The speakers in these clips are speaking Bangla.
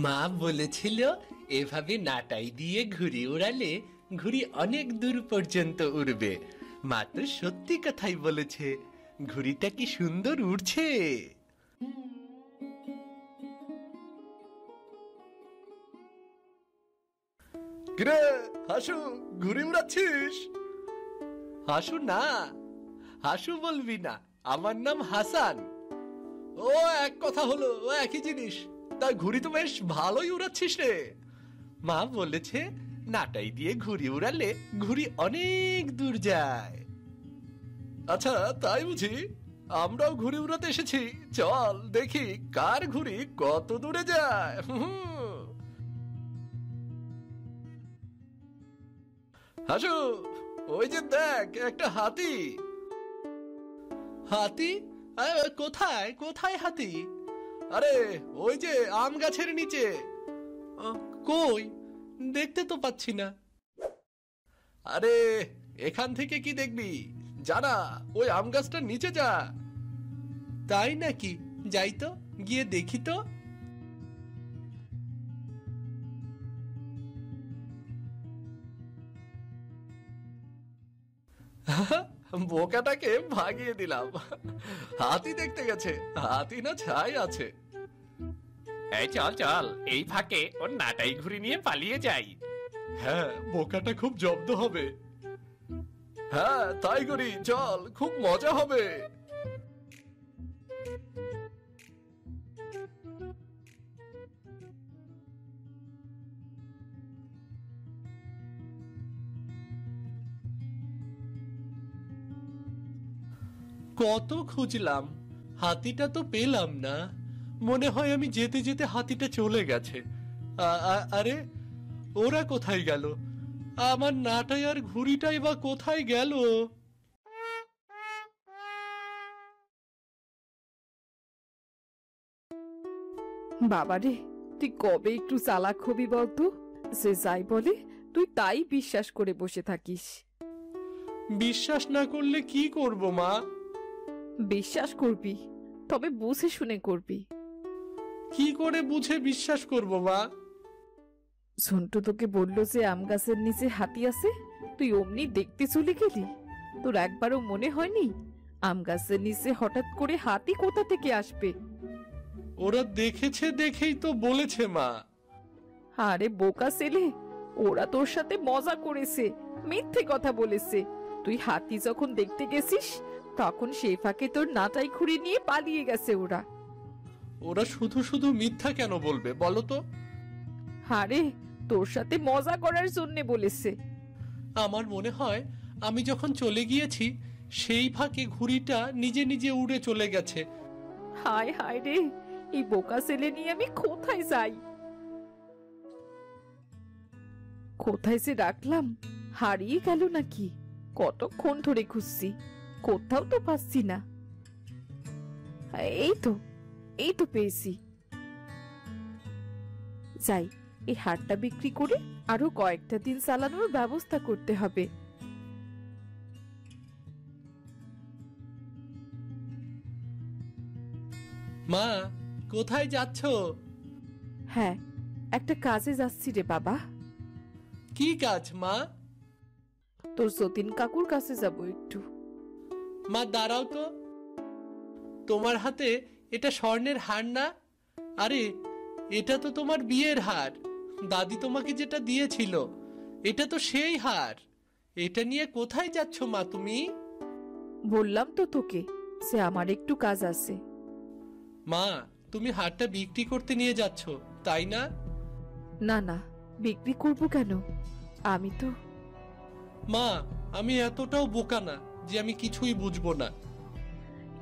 মা বলেছিল এভাবে নাটাই দিয়ে ঘুড়ি উড়ালে ঘুড়ি অনেক দূর পর্যন্ত উড়বে। মা তো সত্যি কথাই বলেছে। ঘুড়িটা কি সুন্দর উড়ছে। কিরে হাসু, ঘুড়ি উড়াচ্ছিস? হাসু না, হাসু বলবি না, আমার নাম হাসান। ও এক কথা হলো, ও একই জিনিস। তা ঘুড়ি তো বেশ ভালোই উড়াচ্ছিস রে। মা বলেছে নাটাই দিয়ে ঘুড়ি উড়ালে ঘুড়ি অনেক দূর যায়। আচ্ছা তাই বুঝি? আমরাও ঘুড়ি উড়াতে এসেছি। চল দেখি কার ঘুড়ি কত দূরে যায়। হাসু, ওই যে দেখ একটা হাতি। হাতি? কোথায় কোথায় হাতি? আরে ওই যে আম গাছের নিচে। কই, দেখতে তো পাচ্ছি না। আরে এখান থেকে কি দেখবি, জানা ওই আম গাছটার নিচে যা। তাই নাকি? যাই তো, গিয়ে দেখি তো। বোকাটাকে ভাগিয়ে দিলাম। হাতি দেখতে গেছে, হাতি না ছাই আছে। এই চল চল, এই ফাঁকে ওর নাটাই ঘুড়ি নিয়ে পালিয়ে যাই। হ্যাঁ, বোকাটা খুব জব্দ হবে। হ্যাঁ তাই করি, চল, খুব মজা হবে। কত খুঁজলাম, হাতিটা তো পেলাম না। মনে হয় আমি যেতে যেতে হাতিটা চলে গেছে। আরে ওরা কোথায় গেল? আমার নাটাই আর ঘুড়িটাই বা কোথায় গেল? বাবারে, তুই কবে একটু চালাক হবি বলতো? সে যাই বলে তুই তাই বিশ্বাস করে বসে থাকিস। বিশ্বাস না করলে কি করব মা? বিশ্বাস করবি, তবে বুঝে শুনে করবি। কি করে বুঝে বিশ্বাস করব মা? ঝন্টু তোকে বললো যে আম গাছের নিচে হাতি আছে, তুই অমনি দেখতে চলে গেলি। তোর একবারও মনে হয়নি আম গাছের নিচে হঠাৎ করে হাতি কোথা থেকে আসবে? ওরা দেখেছে দেখেই তো বলেছে মা। আরে বোকা ছেলে, ওরা তোর সাথে মজা করেছে, মিথ্যে কথা বলেছে। তুই হাতি যখন দেখতে গেছিস তখন সেই ফাঁকে তোর নাটাই ঘুড়ি নিয়ে পালিয়ে গেছে ওরা। ওরা শুধু শুধু মিথ্যা কেন বলবে বলো তো? আরে তোর সাথে মজা করার জন্য বলেছে। আমার মনে হয় আমি যখন চলে গিয়েছি সেই ফাঁকে ঘুড়িটা নিজে নিজে উড়ে চলে গেছে। হায় হায় রে, এই বোকা ছেলে নিয়ে আমি কোথায় যাই? কোথায় যে রাখলাম, হারিয়ে গেল নাকি? কতক্ষণ ধরে খুঁজছি, কোথাও তো পাচ্ছি না। এই তো, এই তো পেয়েছি। যাই, এই হারটা বিক্রি করে আরো কয়েকটা দিন চালানোর ব্যবস্থা করতে হবে। মা, কোথায় যাচ্ছ? হ্যাঁ, একটা কাজে যাচ্ছি রে বাবা। কি কাজ মা? তোর যতীন কাকুর কাছে যাব একটু। মা দাঁড়াও তো, তোমার হাতে এটা স্বর্ণের হার না? আরে এটা তো তোমার বিয়ের হার। দাদি তোমাকে যেটা দিয়েছিল এটা তো সেই হার। এটা নিয়ে কোথায় যাচ্ছ মা তুমি? বললাম তো তোকে যে আমার একটু কাজ আছে। মা, তুমি হারটা বিক্রি করতে নিয়ে যাচ্ছ তাই না? না না, বিক্রি করব কেন? আমি তো। মা, আমি এতটাও বোকা না যে আমি কিছুই বুঝবো না।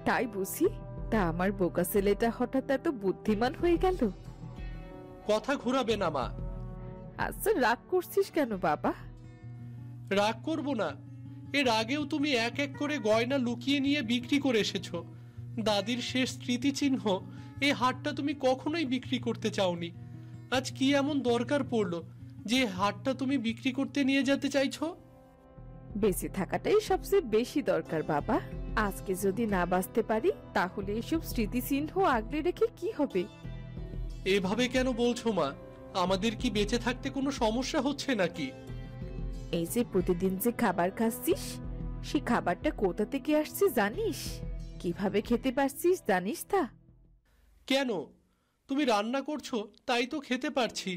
তাই বুঝি? তা আমার বোকা ছেলেটা হঠাৎ এত বুদ্ধিমান হয়ে গেল? কথা ঘুরাবে না মা। আচ্ছা, রাগ করছিস কেন বাবা? রাগ করব না। এর আগেও তুমি এক এক করে গয়না লুকিয়ে নিয়ে বিক্রি করে এসেছো। দাদির শেষ স্মৃতিচিহ্ন এই হারটা তুমি কখনোই বিক্রি করতে চাওনি। আজ কি এমন দরকার পড়লো যে হারটা তুমি বিক্রি করতে নিয়ে যেতে চাইছো? বেঁচে থাকাটাই সবচেয়ে বেশি দরকার বাবা। আজকে যদি না বাঁচতে পারি তাহলে এসব স্মৃতিচিহ্ন আগলে রেখে কি হবে? এভাবে কেন বলছো মা? আমাদের কি বেঁচে থাকতে কোনো সমস্যা হচ্ছে নাকি? এই যে প্রতিদিন যে খাবার খাচ্ছিস, সেই খাবারটা কোথা থেকে আসছে জানিস? কিভাবে খেতে পারছিস জানিস তা? কেন? তুমি রান্না করছো তাই তো খেতে পারছি।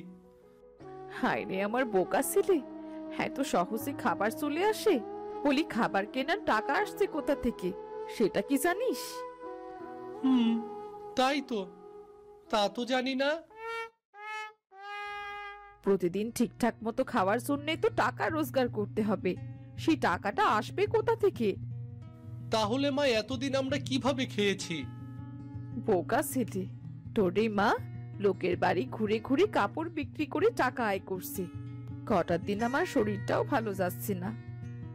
হায় রে আমার বোকা ছেলে, হ্যাঁ তো সহজে খাবার চলে আসে? বলি খাবার কেনার টাকা আসছে কোথা থেকে, সেটা কি জানিস? হুম, তাই তো। তা তো জানি না। প্রতিদিন ঠিকঠাক মতো খাওয়ার জন্যই তো টাকা রোজগার করতে হবে, সেই টাকাটা আসবে কোথা থেকে? তাহলে মা এতদিন আমরা কিভাবে খেয়েছি? বোকা ছেলে, তোর এই মা লোকের বাড়ি ঘুরে ঘুরে কাপড় বিক্রি করে টাকা আয় করছে। কটা দিন আমার শরীরটাও ভালো যাচ্ছে না,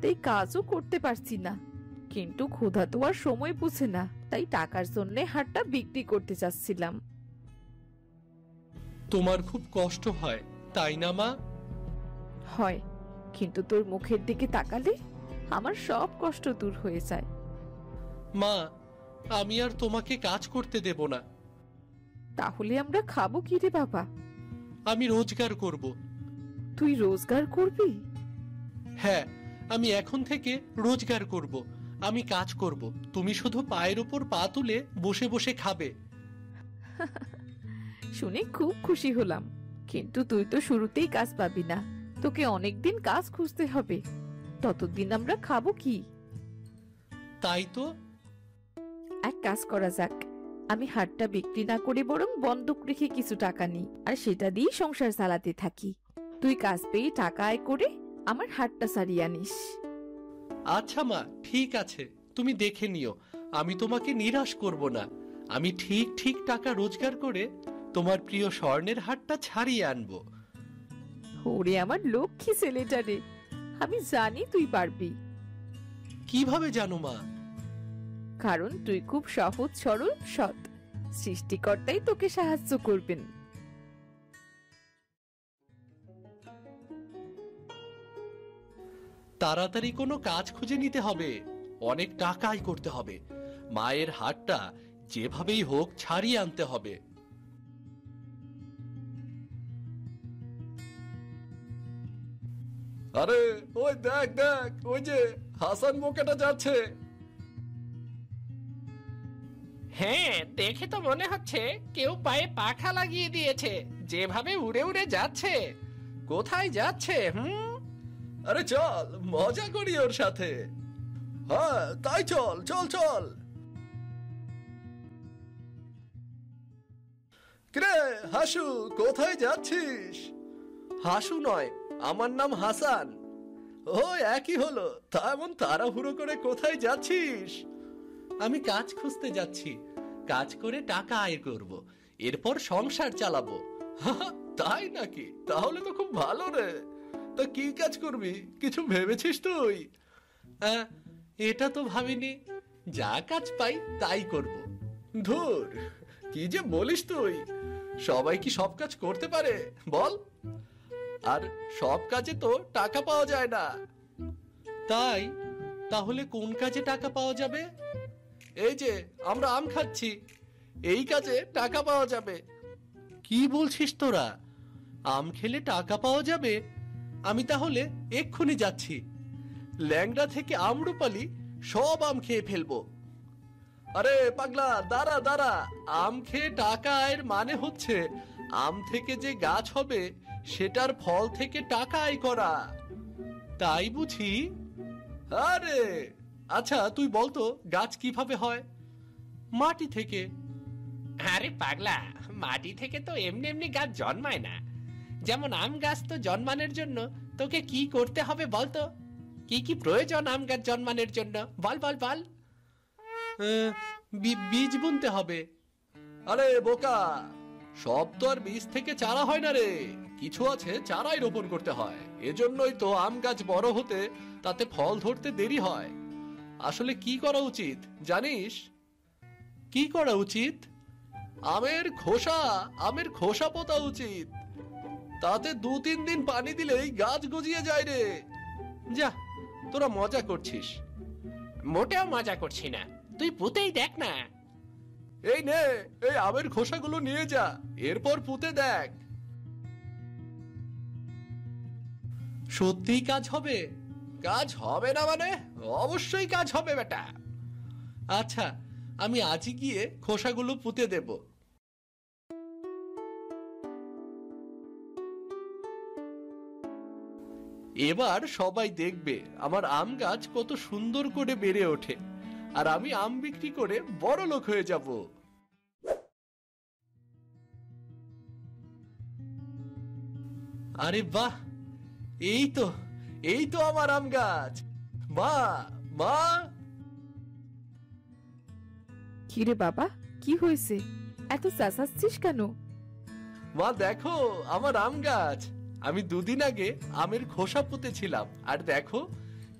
তাই কাজও করতে পারছি না। কিন্তু ক্ষুধা তো আর সময় বুঝে না, তাই টাকার জন্য হাটটা বিক্রি করতে চাচ্ছিলাম। তোমার খুব কষ্ট হয় তাই না মা? হয়, কিন্তু তোর মুখের দিকে তাকালে আমার সব কষ্ট দূর হয়ে যায়। মা, আমি আর তোমাকে কাজ করতে দেব না। তাহলে আমরা খাবো কি রে বাবা? আমি রোজগার করব। তুই রোজগার করবি? হ্যাঁ, আমি এখন থেকে রোজগার করব। আমি কাজ করব, তুমি শুধু পায়ের উপর পা তুলে বসে বসে খাবে। শুনে খুব খুশি হলাম, কিন্তু তুই তো শুরুতেই কাজ পাবি না, তোকে অনেকদিন কাজ খুঁজতে হবে। ততদিন আমরা খাবো কি? তাই তো। এক কাজ করা যাক, আমি হাটটা বিক্রি না করে বরং বন্ধক রেখে কিছু টাকা নিই, আর সেটা দিয়ে সংসার চালাতে থাকি। তুই কাজ পেয়ে টাকা আয় করে আমার হাটটা সারিয়ে আনিস। আচ্ছা মা, ঠিক আছে, তুমি দেখে নিও। আমি তোমাকে নিরাশ করব না। আমি ঠিক ঠিক টাকা রোজগার করে তোমার প্রিয় স্বর্ণের হাটটা ছাড়িয়ে আনবো। ওরে আমার লক্ষ্মী ছেলেটা রে, আমি জানি তুই পারবি। কিভাবে জানো মা? কারণ তুই খুব সহজ সরল সৎ, সৃষ্টিকর্তাই তোকে সাহায্য করবেন। তাড়াতাড়ি কোনো কাজ খুঁজে নিতে হবে, অনেক টাকা আয় করতে হবে। মায়ের হাটটা যেভাবেই হোক ছাড়িয়ে আনতে হবে। আরে ওই দেখ দেখ, ওই যে হাসান বোকাটা যাচ্ছে। হ্যাঁ, দেখে তো মনে হচ্ছে কেউ পায়ে পাখা লাগিয়ে দিয়েছে, যেভাবে উড়ে উড়ে যাচ্ছে। কোথায় যাচ্ছে? আরে চল মজা করি ওর সাথে। হ্যাঁ তাই, চল চল চল। কিরে হাসু, কোথায় যাচ্ছিস? হাসু নয়, আমার নাম হাসান। ও একই হলো। তা এমন তাড়াহুড়ো করে কোথায় যাচ্ছিস? আমি কাজ খুঁজতে যাচ্ছি, কাজ করে টাকা আয় করব, এরপর সংসার চালাবো। তাই নাকি? তাহলে তো খুব ভালো রে। তা কি কাজ করবি, কিছু ভেবেছিস তুই? এটা তো ভাবিনি, যা কাজ পাই তাই করব। ধুর, কি যে বলিস তুই! সবাই কি সব কাজ করতে পারে বল? আর সব কাজে তো টাকা পাওয়া যায় না। তাই তাহলে কোন কাজে টাকা পাওয়া যাবে? এই যে আমরা আম খাচ্ছি, এই কাজে টাকা পাওয়া যাবে। কি বলছিস তোরা? আম খেলে টাকা পাওয়া যাবে? আমি তাহলে এক্ষুনি যাচ্ছি, ল্যাংড়া থেকে আমরুপালি সব আম খেয়ে ফেলবো। আরে পাগলা, দাঁড়া দাঁড়া। আম খেয়ে টাকা আয়ের মানে হচ্ছে আম থেকে যে গাছ হবে সেটার ফল থেকে টাকা আয় করা, তাই বুঝি? আরে আচ্ছা, তুই বলতো গাছ কিভাবে হয়? মাটি থেকে। আরে পাগলা, মাটি থেকে তো এমনি এমনি গাছ জন্মায় না। যেমন আম গাছ তো জন্মানোর জন্য তোকে কি করতে হবে বলতো? কি কি প্রয়োজন আম গাছ জন্মানোর জন্য? বল বল বল। বীজ বুনতে হবে। আরে বোকা, সব তো আর বীজ থেকে চারা হয় না রে। কিছু আছে চারাই রোপণ করতে হয়। এজন্যই তো আম গাছ বড় হতে, তাতে ফল ধরতে দেরি হয়। আসলে কি করা উচিত জানিস? কি করা উচিত? আমের খোসা পোতা উচিত। তাতে 2-3 দিন পানি দিলেই গাছ গজিয়ে যায় রে। যা, তোরা মজা করছিস। মোটেও মজা করছি না, তুই পুঁতেই দেখ না। এই নে, এই আমের খোসাগুলো নিয়ে যা, এরপর পুঁতে দেখ। সত্যিই কাজ হবে? কাজ হবে না মানে? অবশ্যই কাজ হবে বেটা। আচ্ছা, আমি আজই গিয়ে খোসাগুলো পুঁতে দেব। এবার সবাই দেখবে আমার আম গাছ কত সুন্দর করে বেড়ে ওঠে, আর আমি আম বিক্রি করে বড় লোক হয়ে যাব। আরে বাহ, এই তো, এই তো আমার আম গাছ। মা, মা। কিরে বাবা, কি হয়েছে? এত চেঁচাচ্ছিস কেন? মা দেখো আমার আম গাছ। আমি দুদিন আগে আমের খোসা পুঁতেছিলাম, আর দেখো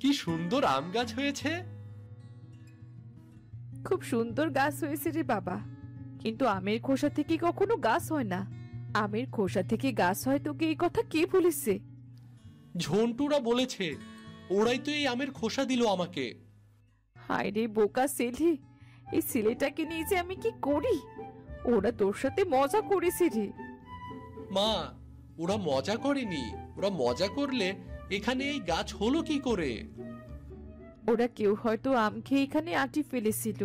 কি সুন্দর আম গাছ হয়েছে। খুব সুন্দর গাছ হয়েছে রে বাবা, কিন্তু আমের খোসা থেকে কখনো গাছ হয় না। আমের খোসা থেকে গাছ হয়, তোকে এই কথা কে বলেছে? ঝন্টুরা বলেছে, ওরাই তো এই আমের খোসা দিল আমাকে। হায় রে বোকা ছেলে, এই ছেলেটাকে নিয়ে যে আমি কি করি? ওরা তোর সাথে মজা করেছে রে। মা, ওরা মজা করেনি। ওরা মজা করলে এখানে এই গাছ হলো কি করে? ওরা কেউ হয়তো আম খেয়ে এখানে আঁটি ফেলেছিল,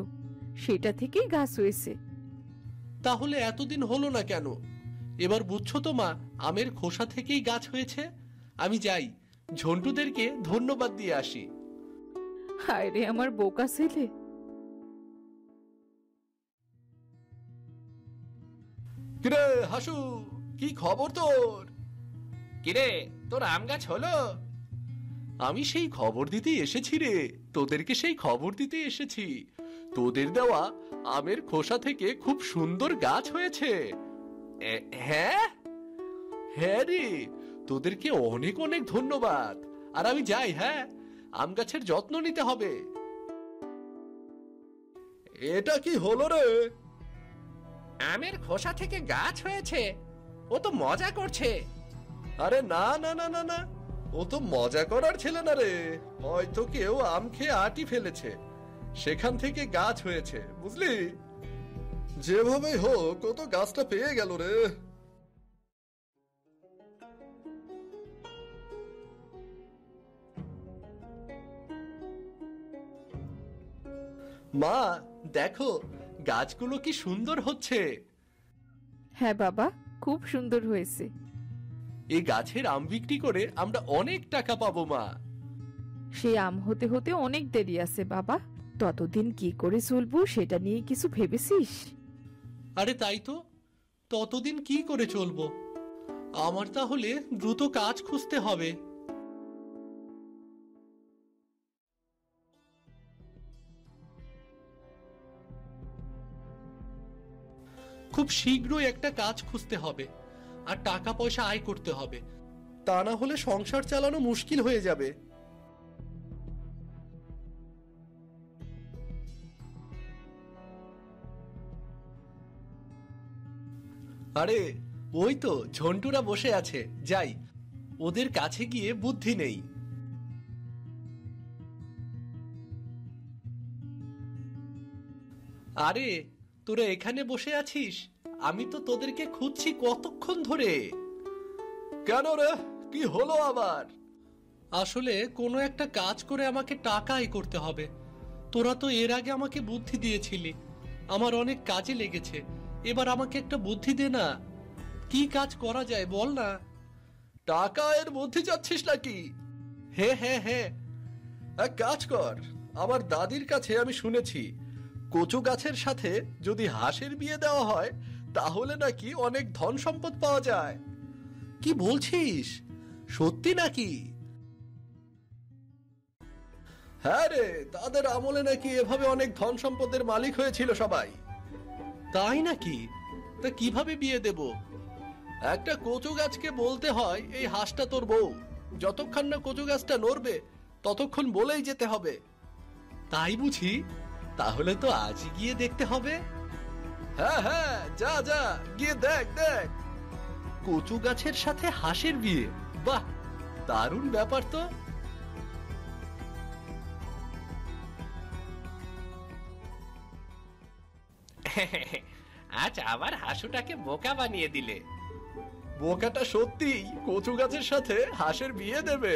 সেটা থেকেই গাছ হয়েছে। তাহলে এতদিন হলো না কেন? এবার বুঝছো তো মা, আমের খোসা থেকেই গাছ হয়েছে। আমি যাই, ঝন্টুদেরকে ধন্যবাদ দিয়ে আসি। হায় রে আমার বোকা ছেলে। কিরে হাসু, কি খবর তোর? কিরে, তোর আম গাছ হলো? আমি সেই খবর দিতে এসেছি রে, তোদেরকে সেই খবর দিতে এসেছি। তোদের দেওয়া আমের খোসা থেকে খুব সুন্দর গাছ হয়েছে। হ্যাঁ হ্যাঁ রে, তোদেরকে অনেক অনেক ধন্যবাদ। আর আমি যাই, হ্যাঁ, আম গাছের যত্ন নিতে হবে। এটা কি হলো রে? আমের খোসা থেকে গাছ হয়েছে? ও তো মজা করছে। আরে না না না না না, ও তো মজা করার ছেলে না রে। হয়তো কেউ আম খেয়ে আটি ফেলেছে, সেখান থেকে গাছ হয়েছে, বুঝলি? যেভাবে হোক ও তো গাছটা পেয়ে গেল রে। মা দেখো, গাছগুলো কি সুন্দর হচ্ছে। হ্যাঁ বাবা, খুব সুন্দর হয়েছে। এই গাছের আম বিক্রি করে আমরা অনেক টাকা পাবো মা। সেই আম হতে হতে অনেক দেরি আছে বাবা, ততদিন কি করে চলবো সেটা নিয়ে কিছু ভেবেছিস? আরে তাই তো, ততদিন কি করে চলবো? আমার তাহলে দ্রুত কাজ খুঁজতে হবে। খুব শীঘ্রই একটা কাজ খুঁজতে হবে, আর টাকা পয়সা আয় করতে হবে। তা না হলে সংসার চালানো মুশকিল হয়ে যাবে। আরে ওই তো ঝন্টুরা বসে আছে, যাই, ওদের কাছে গিয়ে বুদ্ধি নেই। আরে তোরা এখানে বসে আছিস? আমি তো তোদেরকে খুঁজছি কতক্ষণ ধরে। কেন রে, কি হলো আবার? আসলে কোনো একটা কাজ করে আমাকে টাকা আয় করতে হবে। তোরা তো এর আগে আমাকে বুদ্ধি দিয়েছিলি, আমার অনেক কাজে লেগেছে। এবার আমাকে একটা বুদ্ধি দে না, কি কাজ করা যায় বল না। টাকা এর বুদ্ধি চাচ্ছিস নাকি? হ্যাঁ হ্যাঁ হ্যাঁ। এক কাজ কর, আমার দাদির কাছে আমি শুনেছি কচু গাছের সাথে যদি হাঁসের বিয়ে দেওয়া হয় তাহলে নাকি অনেক ধন সম্পদ পাওয়া যায়। কি বলছিস, সত্যি নাকি? হ্যাঁ রে, তাদের আমলে নাকি এভাবে অনেক ধন সম্পদের মালিক হয়েছিল সবাই। তাই নাকি? তা কিভাবে বিয়ে দেব? একটা কচু গাছকে বলতে হয় এই হাঁসটা তোর বউ, যতক্ষণ না কচু গাছটা নড়বে ততক্ষণ বলেই যেতে হবে। তাই বুঝি? তাহলে তো আজই গিয়ে দেখতে হবে। হ্যাঁ হ্যাঁ, যা যা, গিয়ে দেখ দেখ। কচু গাছের সাথে হাঁসের বিয়ে, বাহ, দারুণ ব্যাপার তো। আজ আবার হাসুটাকে বোকা বানিয়ে দিলে। বোকাটা সত্যি কচু গাছের সাথে হাঁসের বিয়ে দেবে।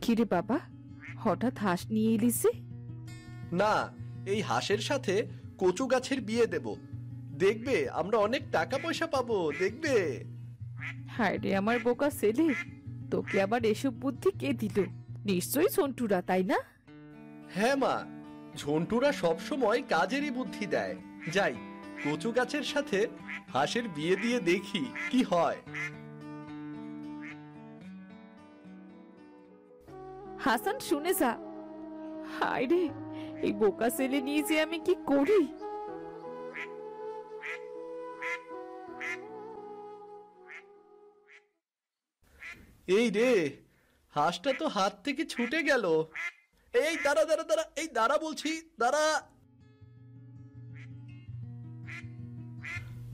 কিরে বাবা, হঠাৎ হাঁস নিয়ে এলিসে? না, এই হাঁসের সাথে কচু গাছের বিয়ে দেব। দেখবে আমরা অনেক টাকা পয়সা পাবো, দেখবে। হায় রে আমার বোকা ছেলে, তোকে আবার এসব বুদ্ধি কে দিল? নিশ্চয়ই সন্টুরা, তাই না? হ্যাঁ মা, ঝন্টুরা সবসময় কাজেরই বুদ্ধি দেয়। যাই, কচু গাছের সাথে হাঁসের বিয়ে দিয়ে দেখি কি হয়। হাসান শুনে যা। হায় রে, এই বোকা ছেলে নিয়ে যে আমি কি করি। এই রে, হাঁসটা তো হাত থেকে ছুটে গেল। এই দাঁড়া দাঁড়া দাঁড়া, এই দাঁড়া বলছি, দাঁড়া।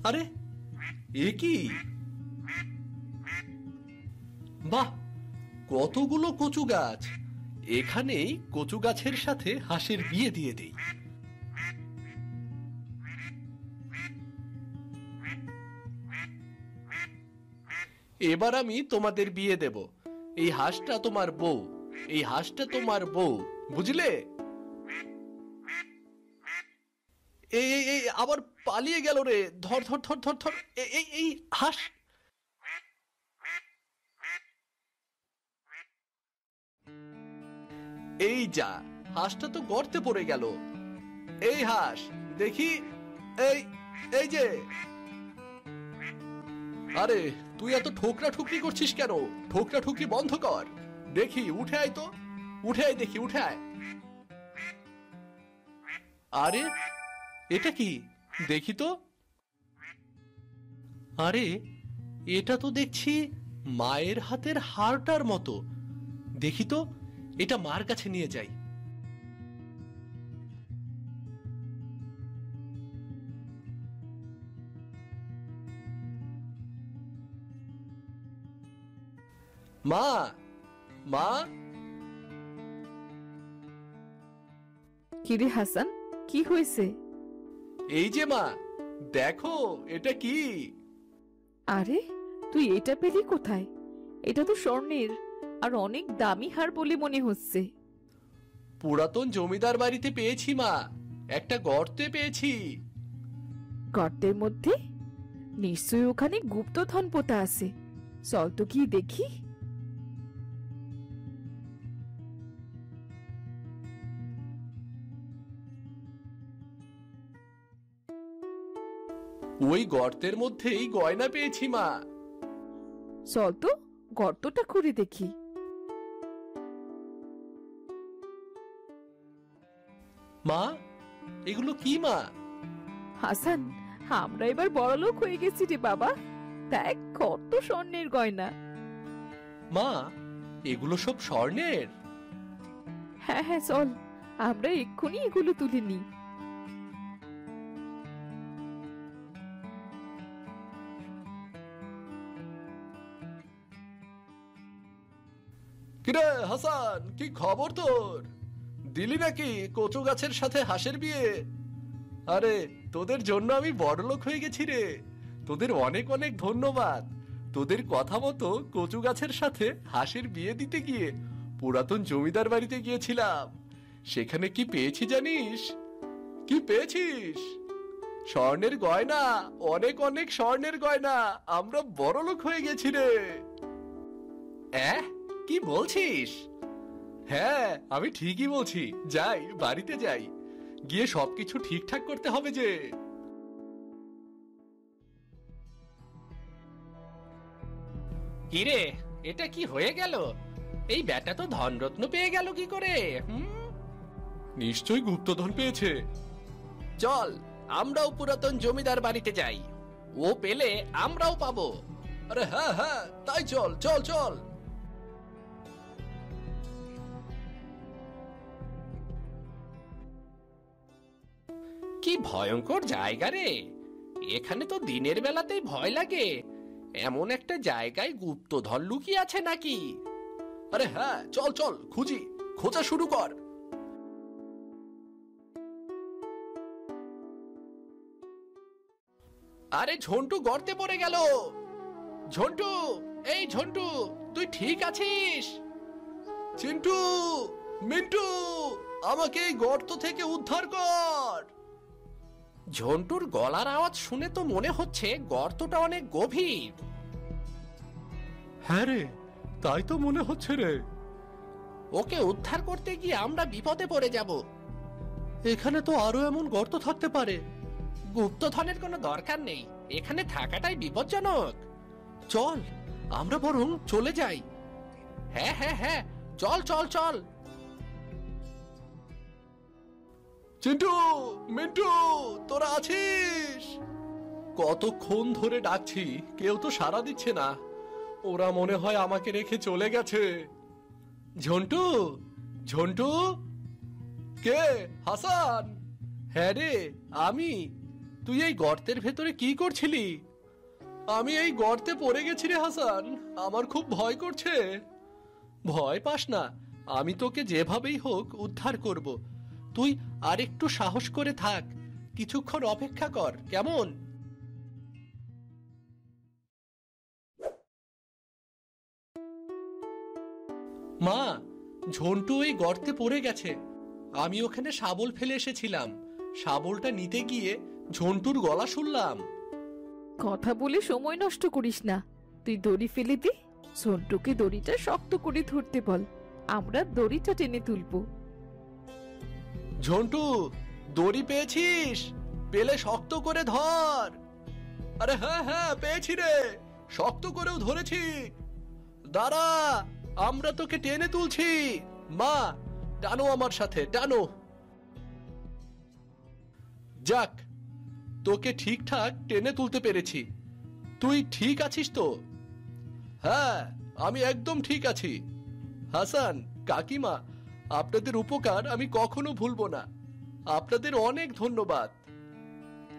আরে এ কি? বাহ, কতগুলো কচু গাছ! এখানেই কচু গাছের সাথে হাঁসের বিয়ে দিয়ে দেই। এবার আমি তোমাদের বিয়ে দেব। এই হাঁসটা তোমার বউ, এই হাঁসটা তোমার বউ, বুঝলে? এই এই এই আবার পালিয়ে গেল রে। ধর ধর ধর ধর ধর, এই এই হাঁস। এই যা, হাঁসটা তো গর্তে পড়ে গেল। এই হাঁস, দেখি, এই এই যে। আরে তুই এত ঠোকরা ঠুকরি করছিস কেন? ঠোকরা ঠুকরি বন্ধ কর। দেখি, উঠে আয় তো, উঠে আয়, দেখি, উঠে আয়। আরে এটা কি? দেখি তো। আরে এটা তো দেখছি মায়ের হাতের হারটার মতো। দেখি তো, এটা মার কাছে নিয়ে যাই। মা, মা। কিরে হাসান, কি হয়েছে? এই যে মা, দেখো এটা কি। আরে তুই এটা পেলি কোথায়? এটা তো স্বর্ণের আর অনেক দামি হার বলে মনে হচ্ছে। পুরাতন জমিদার বাড়িতে পেয়েছি মা, একটা গর্তে পেয়েছি। গর্তের মধ্যে? নিশ্চয়ই ওখানে গুপ্তধন পোতা আছে। চল তো কি দেখি। ওই গর্তের মধ্যেই গয়না পেয়েছি মা। চল তো গর্তটা খুঁড়ে দেখি। মা, এগুলো কি মা? হাসান, আমরা এবার বড়লোক হয়ে গেছি রে বাবা। দেখ কত স্বর্ণের গয়না। মা, এগুলো সব স্বর্ণের? হ্যাঁ হ্যাঁ, চল আমরা এক্ষুনি এগুলো তুলে নিই। কিরে হাসান, কি খবর তোর? দিলি নাকি কচু গাছের সাথে হাঁসের বিয়ে? আরে তোদের জন্য আমি বড়লোক হয়ে গেছি রে। তোদের অনেক অনেক ধন্যবাদ। তোদের কথা মতো কচু গাছের সাথে হাঁসের বিয়ে দিতে গিয়ে পুরাতন জমিদার বাড়িতে গিয়েছিলাম। সেখানে কি পেয়েছি জানিস? কি পেয়েছিস? স্বর্ণের গয়না, অনেক অনেক স্বর্ণের গয়না। আমরা বড়লোক হয়ে গেছি রে। কি বলছিস? হ্যাঁ, আমি ঠিকই বলছি। যাই, বাড়িতে যাই, গিয়ে সবকিছু ঠিকঠাক করতে হবে যে। কিরে, এটা কি হয়ে গেল? এই ব্যাটা তো ধনরত্ন পেয়ে গেল কি করে? নিশ্চয়ই গুপ্তধন পেয়েছে। চল আমরাও পুরাতন জমিদার বাড়িতে যাই, ও পেলে আমরাও পাবো। আরে হ্যাঁ হ্যাঁ, তাই চল চল চল। কি ভয়ঙ্কর জায়গা রে! এখানে তো দিনের বেলাতেই ভয় লাগে। এমন একটা জায়গায় গুপ্তধন লুকিয়ে আছে নাকি? আরে হ্যাঁ, চল চল খুঁজি, খোঁজা শুরু কর। আরে ঝন্টু গর্তে পড়ে গেল। ঝন্টু, এই ঝন্টু, তুই ঠিক আছিস? চিন্টু, মিন্টু, আমাকে এই গর্ত থেকে উদ্ধার কর। ঝন্টুর গলার আওয়াজ শুনে তো মনে হচ্ছে গর্তটা অনেক গভীর। হ্যাঁ রে, তাই তো মনে হচ্ছে রে। ওকে উদ্ধার করতে গিয়ে আমরা বিপদে পড়ে যাব। এখানে তো আরো এমন গর্ত থাকতে পারে। গুপ্তধনের কোনো দরকার নেই, এখানে থাকাটাই বিপজ্জনক। চল, আমরা বরং চলে যাই। হ্যাঁ হ্যাঁ হ্যাঁ, চল চল চল। চিন্টু, মিন্টু, তোরা আছিস? কতক্ষণ ধরে ডাকছি, কেউ তো সাড়া দিচ্ছে না। ওরা মনে হয় আমাকে রেখে চলে গেছে। ঝন্টু, ঝন্টু, কে? হাসান? হ্যাঁ রে, আমি। তুই এই গর্তের ভেতরে কি করছিলি? আমি এই গর্তে পড়ে গেছি রে হাসান, আমার খুব ভয় করছে। ভয় পাস না, আমি তোকে যেভাবেই হোক উদ্ধার করব। তুই আরেকটু সাহস করে থাক, কিছুক্ষণ অপেক্ষা কর, কেমন? মা, ঝন্টু এই গর্তে পড়ে গেছে। আমি ওখানে শাবল ফেলে এসেছিলাম। শাবলটা নিতে গিয়ে ঝন্টুর গলা শুনলাম। কথা বলে সময় নষ্ট করিস না, তুই দড়ি ফেলে দি। ঝন্টুকে দড়িটা শক্ত করে ধরতে বল, আমরা দড়িটা টেনে তুলবো। ঝন্টু, দড়ি পেয়েছিস? পেলে শক্ত করে ধর। আরে হ্যাঁ হ্যাঁ, পেয়েছি রে, শক্ত করেও ধরেছি। দাঁড়া, আমরা তোকে টেনে তুলছি। মা, টানো আমার সাথে, টানো। যাক, তোকে ঠিকঠাক টেনে তুলতে পেরেছি। তুই ঠিক আছিস তো? হ্যাঁ, আমি একদম ঠিক আছি। হাসান, কাকিমা, আপনাদের উপকার আমি কখনো ভুলবো না। আপনাদের অনেক ধন্যবাদ।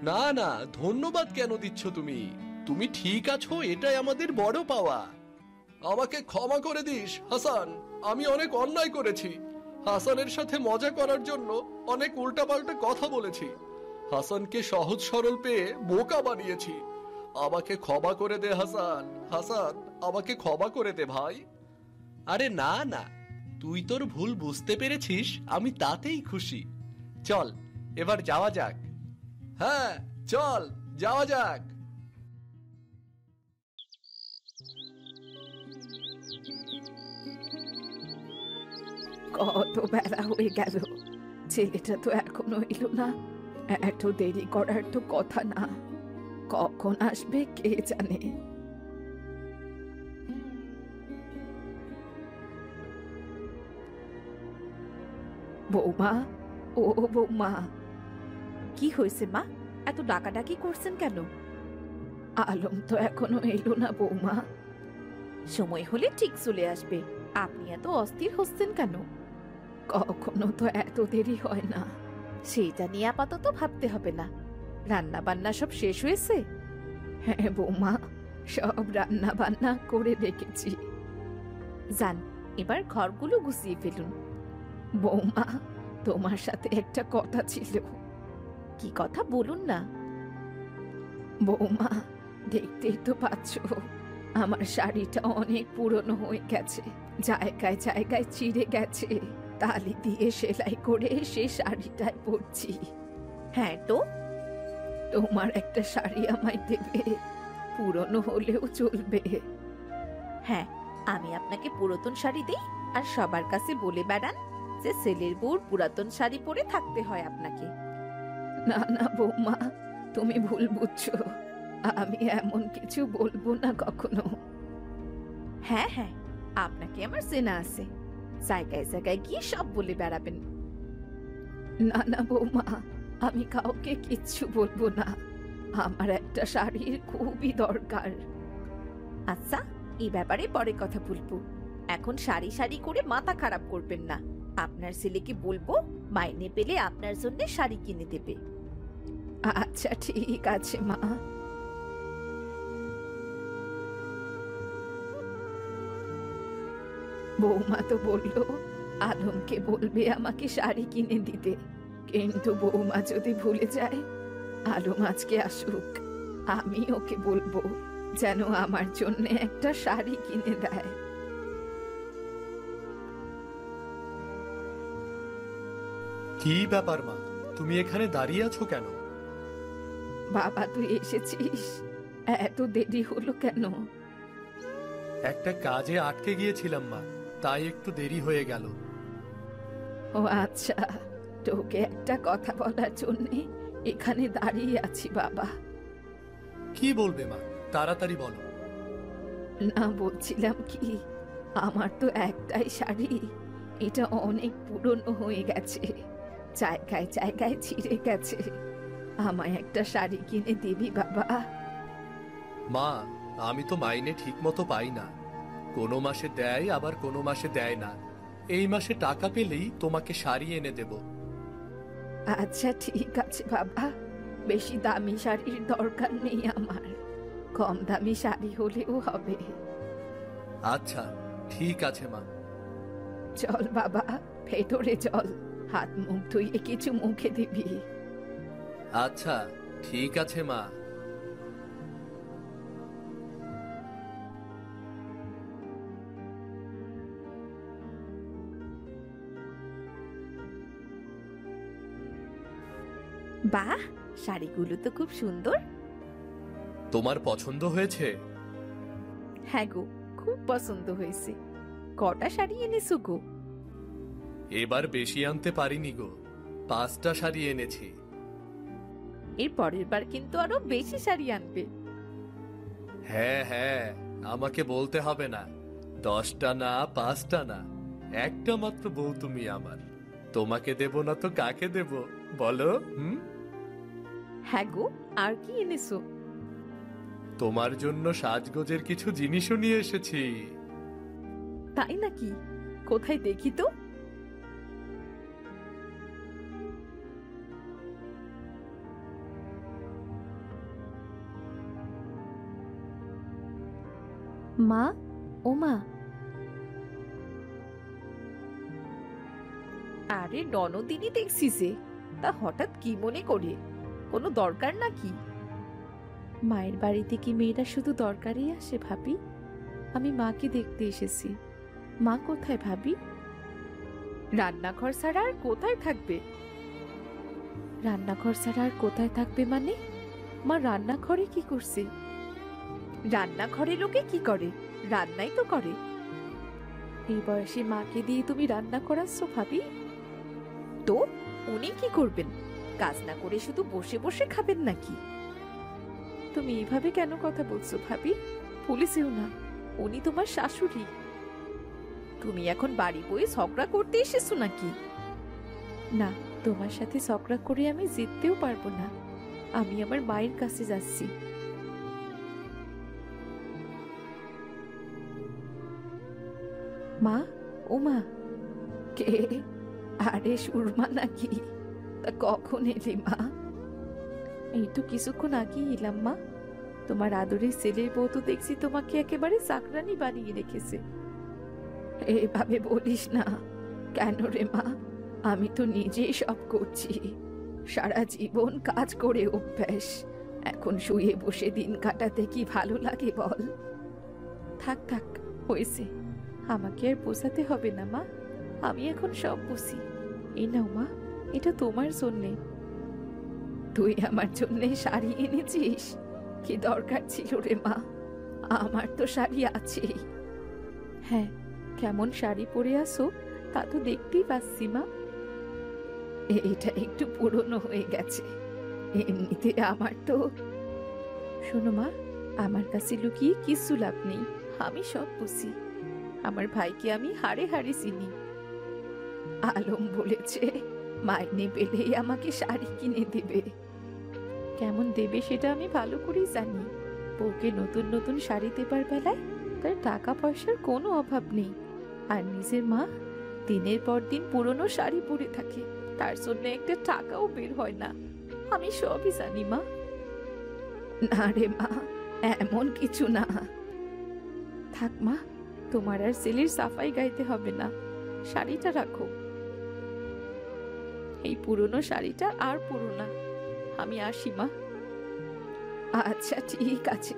না না, ধন্যবাদ কেন দিচ্ছ তুমি? তুমি ঠিক আছো, এটাই আমাদের বড় পাওয়া। আমাকে ক্ষমা করে দিস হাসান, আমি অনেক অন্যায় করেছি। হাসানের সাথে মজা করার জন্য অনেক উল্টাপাল্টা কথা বলেছি। হাসানকে সহজ সরল পেয়ে বোকা বানিয়েছি। আমাকে ক্ষমা করে দে হাসান। হাসান, আমাকে ক্ষমা করে দে ভাই। আরে না না, তুই তোর ভুল বুঝতে পেরেছিস, আমি তাতেই খুশি। চল, এবার যাওয়া যাক। হ্যাঁ, চল যাওয়া যাক। কত বেলা হয়ে গেল, ছেলেটা তো এখনো এলো না। এত দেরি করার তো কথা না, কখন আসবে কে জানে। বৌমা, ও বৌমা। কি হয়েছে মা, এত ডাকাডাকি করছেন কেন? আলম তো এখনো এলো না বৌমা। সময় হলে ঠিক চলে আসবে, আপনি এত অস্থির হচ্ছেন কেন? কখনো তো এত দেরি হয় না। সেটা নিয়ে আপাতত ভাবতে হবে না। রান্না বান্না সব শেষ হয়েছে? হ্যাঁ বৌমা, সব রান্না বান্না করে রেখেছি। যান, এবার ঘরগুলো গুছিয়ে ফেলুন। বৌমা, তোমার সাথে একটা কথা ছিল। কি কথা বলুন না। বৌমা, দেখতেই তো পাচ্ছ, আমার শাড়িটা অনেক পুরনো হয়ে গেছে, জায়গায় জায়গায় চিড়ে গেছে। তালি দিয়ে সেলাই করে সে শাড়িটায় পরছি। হ্যাঁ তো, তোমার একটা শাড়ি আমায় দেবে? পুরনো হলেও চলবে। হ্যাঁ, আমি আপনাকে পুরাতন শাড়ি দিই, আর সবার কাছে বলে বেড়ান যে ছেলের বউর পুরাতন শাড়ি পরে থাকতে হয় আপনাকে। না না বৌমা, তুমি ভুল বুঝছো, আমি এমন কিছু বলবো না কখনো। হ্যাঁ হ্যাঁ, আপনাকে আমার চেনা আছে, জায়গায় জায়গায় গিয়ে সব বলে বেড়াবেন। না না বৌমা, আমি কাউকে কিচ্ছু বলবো না, আমার একটা শাড়ির খুবই দরকার। আচ্ছা, এই ব্যাপারে পরে কথা বলবো, এখন শাড়ি শাড়ি করে মাথা খারাপ করবেন না। আপনার ছেলেকে বলবো মাইনে পেলে আপনার জন্য শাড়ি কিনে দেবে। আচ্ছা ঠিক আছে মা। বৌমা তো বললো আলমকে বলবে আমাকে শাড়ি কিনে দিতে, কিন্তু বৌমা যদি ভুলে যায়, আলম আজকে আসুক, আমি ওকে বলবো যেন আমার জন্য একটা শাড়ি কিনে দেয়। কি ব্যাপার মা, তুমি এখানে দাঁড়িয়ে আছো কেন? বাবা তুই এসেছিস, এত দেরি হলো কেন? একটা কাজে আটকে গিয়েছিলাম মা, তাই একটু দেরি হয়ে গেল। ও আচ্ছা, তোকে একটা কথা বলার জন্য এখানে দাঁড়িয়ে আছি বাবা। কি বলবে মা, তাড়াতাড়ি বলো। না বলছিলাম কি, আমার তো একটাই শাড়ি, এটা অনেক পুরনো হয়ে গেছে, জায়গায় জায়গায় ছিঁড়ে গেছে, আমায় একটা শাড়ি কিনে দিবি বাবা? মা, আমি তো মাইনে ঠিক মতো পাই না, কোনো মাসে দেয় আবার কোনো মাসে দেয় না। এই মাসে টাকা পেলেই তোমাকে শাড়ি এনে দেব। আচ্ছা ঠিক আছে বাবা, বেশি দামি শাড়ির দরকার নেই আমার, কম দামি শাড়ি হলেও হবে। আচ্ছা ঠিক আছে মা। চল বাবা, ভেতরে চল, হাত মুখ ধুয়ে কিছু মুখে দিবি। আচ্ছা ঠিক আছে মা। বাহ, শাড়িগুলো তো খুব সুন্দর। তোমার পছন্দ হয়েছে? হ্যাঁ গো, খুব পছন্দ হয়েছে। কটা শাড়ি এনেছো গো? এবার বেশি আনতে পারিনি গো, 5টা শাড়ি এনেছি। এর পরের বার কিন্তু আরো বেশি শাড়ি আনবে। হ্যাঁ হ্যাঁ, আমাকে বলতে হবে না, 10টা না 5টা না, একটা মাত্র বউ তুমি আমার, তোমাকে দেব না তো কাকে দেব বলো? হ্যাঁ গো, আর কি এনেছো? তোমার জন্য সাজগোজের কিছু জিনিসও নিয়ে এসেছি। তাই নাকি? কোথায় দেখি তো। মা, ও মা। আরে ননদিনী দেখছি যে, তা হঠাৎ কি মনে করে? কোনো দরকার নাকি? মায়ের বাড়িতে কি মেয়েরা শুধু দরকারই আসে ভাবি? আমি মাকে দেখতে এসেছি। মা কোথায় ভাবি? রান্নাঘর ছাড়া আর কোথায় থাকবে? রান্নাঘর ছাড়া আর কোথায় থাকবে মানে? মা রান্নাঘরে কি করছে? রান্নাঘরে লোকে কি করে? রান্নাই তো করে। এই বয়সে মাকে দিয়ে তুমি রান্না করাচ্ছ ভাবি? তো উনি কি করবেন? কাজ না করে শুধু বসে বসে খাবেন নাকি? তুমি এইভাবে কেন কথা বলছো ভাবি? পুলিশেও না, উনি তোমার শাশুড়ি। তুমি এখন বাড়ি বয়ে ঝগড়া করতে এসেছো নাকি? না, তোমার সাথে ঝগড়া করে আমি জিততেও পারবো না। আমি আমার মায়ের কাছে যাচ্ছি। মা, ও মা। কে? আরে সুরমা নাকি? তা কখন এলি মা? এই তো কিছুক্ষণ আগেই এলাম মা। তোমার আদরের ছেলের বউ তো দেখছি তোমাকে একেবারে চাকরানি বানিয়ে রেখেছে। এভাবে বলিস না কেন রে মা? আমি তো নিজেই সব করছি, সারা জীবন কাজ করে অভ্যাস, এখন শুয়ে বসে দিন কাটাতে কি ভালো লাগে বল? থাক থাক, হয়েছে, আমাকে আর বোঝাতে হবে না মা, আমি এখন সব বুঝি। এই নাও মা, এটা তোমার জন্যে। তুই আমার জন্যে শাড়ি এনেছিস? কি দরকার ছিল রে মা? আমার তো শাড়ি আছেই। হ্যাঁ, কেমন শাড়ি পরে আসো তা তো দেখতেই পাচ্ছি মা। এটা একটু পুরনো হয়ে গেছে, এমনিতে আমার তো। শোনো মা, আমার কাছে লুকিয়ে কিছু লাভ নেই, আমি সব বুঝি। আমার ভাইকে আমি হাড়ে হাড়ে চিনি। আলম বলেছে মাইনে পেলেই আমাকে শাড়ি কিনে দেবে। কেমন দেবে সেটা আমি ভালো করেই জানি। বউকে নতুন নতুন শাড়ি দেবার বেলায় তার টাকা পয়সার কোনো অভাব নেই। আর নিজের মা দিনের পর দিন পুরনো শাড়ি পরে থাকে, তার জন্য একটা টাকাও বের হয় না। আমি সবই জানি মা। না রে মা, এমন কিছু না। থাক মা, তোমার আর সেলির সাফাই গাইতে হবে না। শাড়িটা রাখো। এই পুরনো শাড়িটা আর পরো না। আমি আসি মা। আচ্ছা ঠিক আছে।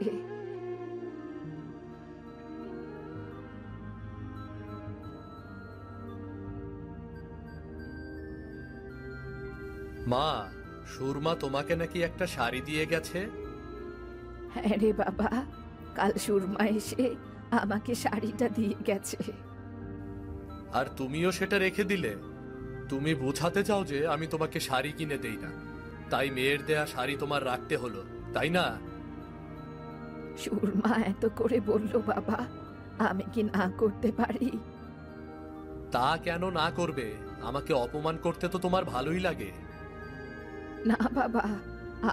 মা, সুরমা তোমাকে নাকি একটা শাড়ি দিয়ে গেছে? হ্যাঁ রে বাবা, কাল সুরমা এসে আমাকে শাড়িটা দিয়ে গেছে। আর তুমিও সেটা রেখে দিলে? তুমি বোঝাতে চাও যে আমি তোমাকে শাড়ি কিনে দেই না, তাই মেয়ের দেয়া শাড়ি তোমার রাখতে হলো, তাই না? সুরমা এত করে বলল বাবা, আমি কি না করতে পারি? তা কেন না করবে? আমাকে অপমান করতে তো তোমার ভালোই লাগে। না বাবা,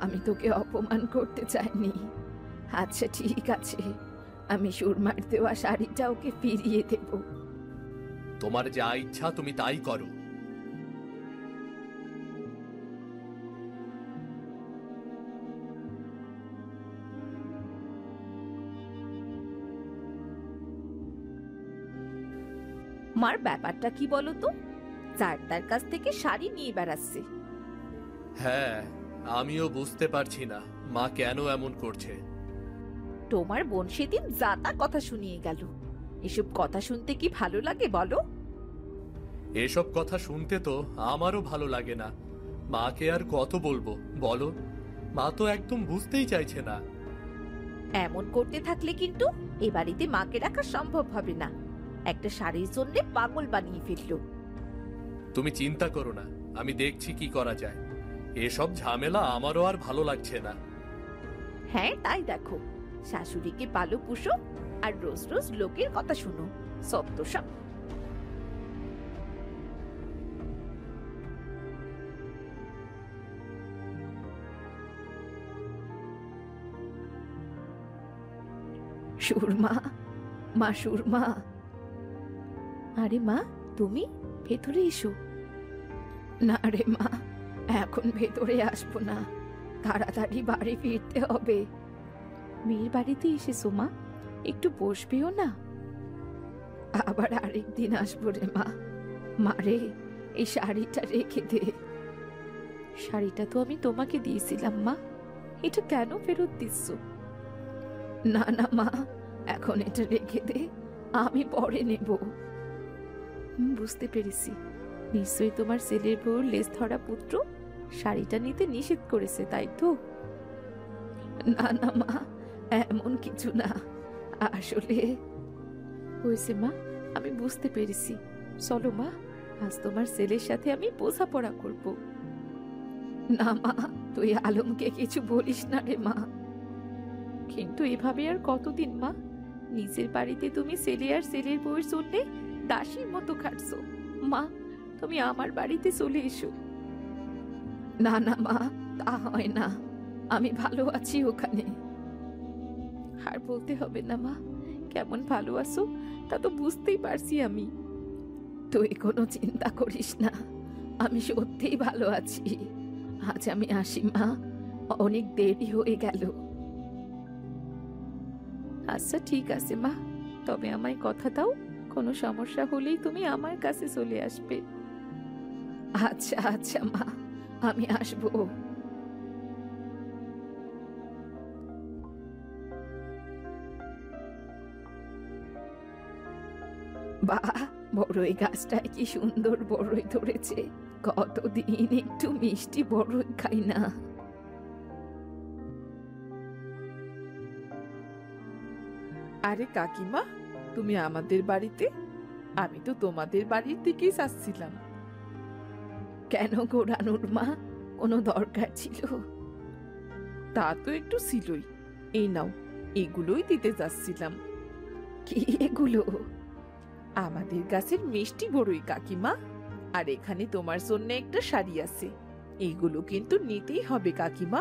আমি তোকে অপমান করতে চাইনি। আচ্ছা ঠিক আছে, আমি সুরমার দেওয়া শাড়িটা ওকে ফিরিয়ে দেব। তোমার যা ইচ্ছা তুমি তাই করো। মার ব্যাপারটা কি বলো তো? যার তার কাছ থেকে শাড়ি নিয়ে বেড়াচ্ছে। হ্যাঁ, আমিও বুঝতে পারছি না মা কেন এমন করছে। তোমার বোন সেদিন যা তা কথা শুনিয়ে গেল। এসব কথা শুনতে কি ভালো লাগে বলো? এসব কথা শুনতে তো আমারও ভালো লাগে না। মাকে আর কত বলবো বলো? মা তো একদম বুঝতেই চাইছে না। এমন করতে থাকলে কিন্তু এ বাড়িতে মাকে রাখা সম্ভব হবে না। একটা শাড়ির জন্য পাগল বানিয়ে ফেললো। তুমি চিন্তা করো না, আমি দেখছি কি করা যায়। এসব ঝামেলা আমারও আর ভালো লাগছে না। হ্যাঁ তাই দেখো, শাশুড়িকে পালো পুষো আর রোজ রোজ লোকের কথা শুনো। সত্য সব। সুরমা, মা সুরমা। আরে মা, তুমি ভেতরে এসো। না রে মা, এখন ভেতরে আসবো না। তাড়াতাড়ি বাড়ি ফিরতে হবে। মেয়ের বাড়িতে এসেছো মা, একটু বসবেও না? আবার আরেকদিন আসবো রে মা। মারে, এই শাড়িটা রেখে দে। শাড়িটা তো আমি তোমাকে দিয়েছিলাম মা, এটা কেন ফেরত দিচ্ছ? না না মা, এখন এটা রেখে দে, আমি পরে নেব। বুঝতে পেরেছি, নিশ্চয়ই তোমার ছেলের বউর লেজ ধরা পুত্র শাড়িটা নিতে নিষেধ করেছে, তাই তো? না না মা, এমন কিছু না। আসলে হয়েছে মা, আমি বুঝতে পেরেছি। চলো মা, আজ তোমার ছেলের সাথে আমি বোঝাপড়া করব। না মা, তুই আলমকে কিছু বলিস না রে মা। কিন্তু এভাবে আর কতদিন মা? নিজের বাড়িতে তুমি ছেলে আর ছেলের বউয়ের জন্য দাসীর মতো খাটছো। মা, তুমি আমার বাড়িতে চলে এসো। না না মা, তা হয় না। আমি ভালো আছি ওখানে। আর বলতে হবে না মা, কেমন ভালো আছো তা তো বুঝতেই পারছি আমি। তুই কোনো চিন্তা করিস না, আমি সত্যিই ভালো আছি। আজ আমি আসি মা, অনেক দেরি হয়ে গেল। আচ্ছা ঠিক আছে মা, তবে আমায় কথা দাও, কোনো সমস্যা হলেই তুমি আমার কাছে চলে আসবে। আচ্ছা আচ্ছা মা, আমি আসবো। বাহ, বড়ই গাছটায় কি সুন্দর বড়ই ধরেছে। কতদিন একটু মিষ্টি বড়ই খাই না। আরে কাকিমা, তুমি আমাদের বাড়িতে? আমি তো তোমাদের বাড়ির দিকেই যাচ্ছিলাম। কেন গো রানুর মা, কোনো দরকার ছিল? তা তো একটু ছিলই। এই নাও, এগুলোই দিতে যাচ্ছিলাম। কি এগুলো? আমাদের গাছের মিষ্টি বড়ই কাকিমা। আর এখানে তোমার জন্য একটা শাড়ি আছে। এইগুলো কিন্তু নিতেই হবে কাকিমা,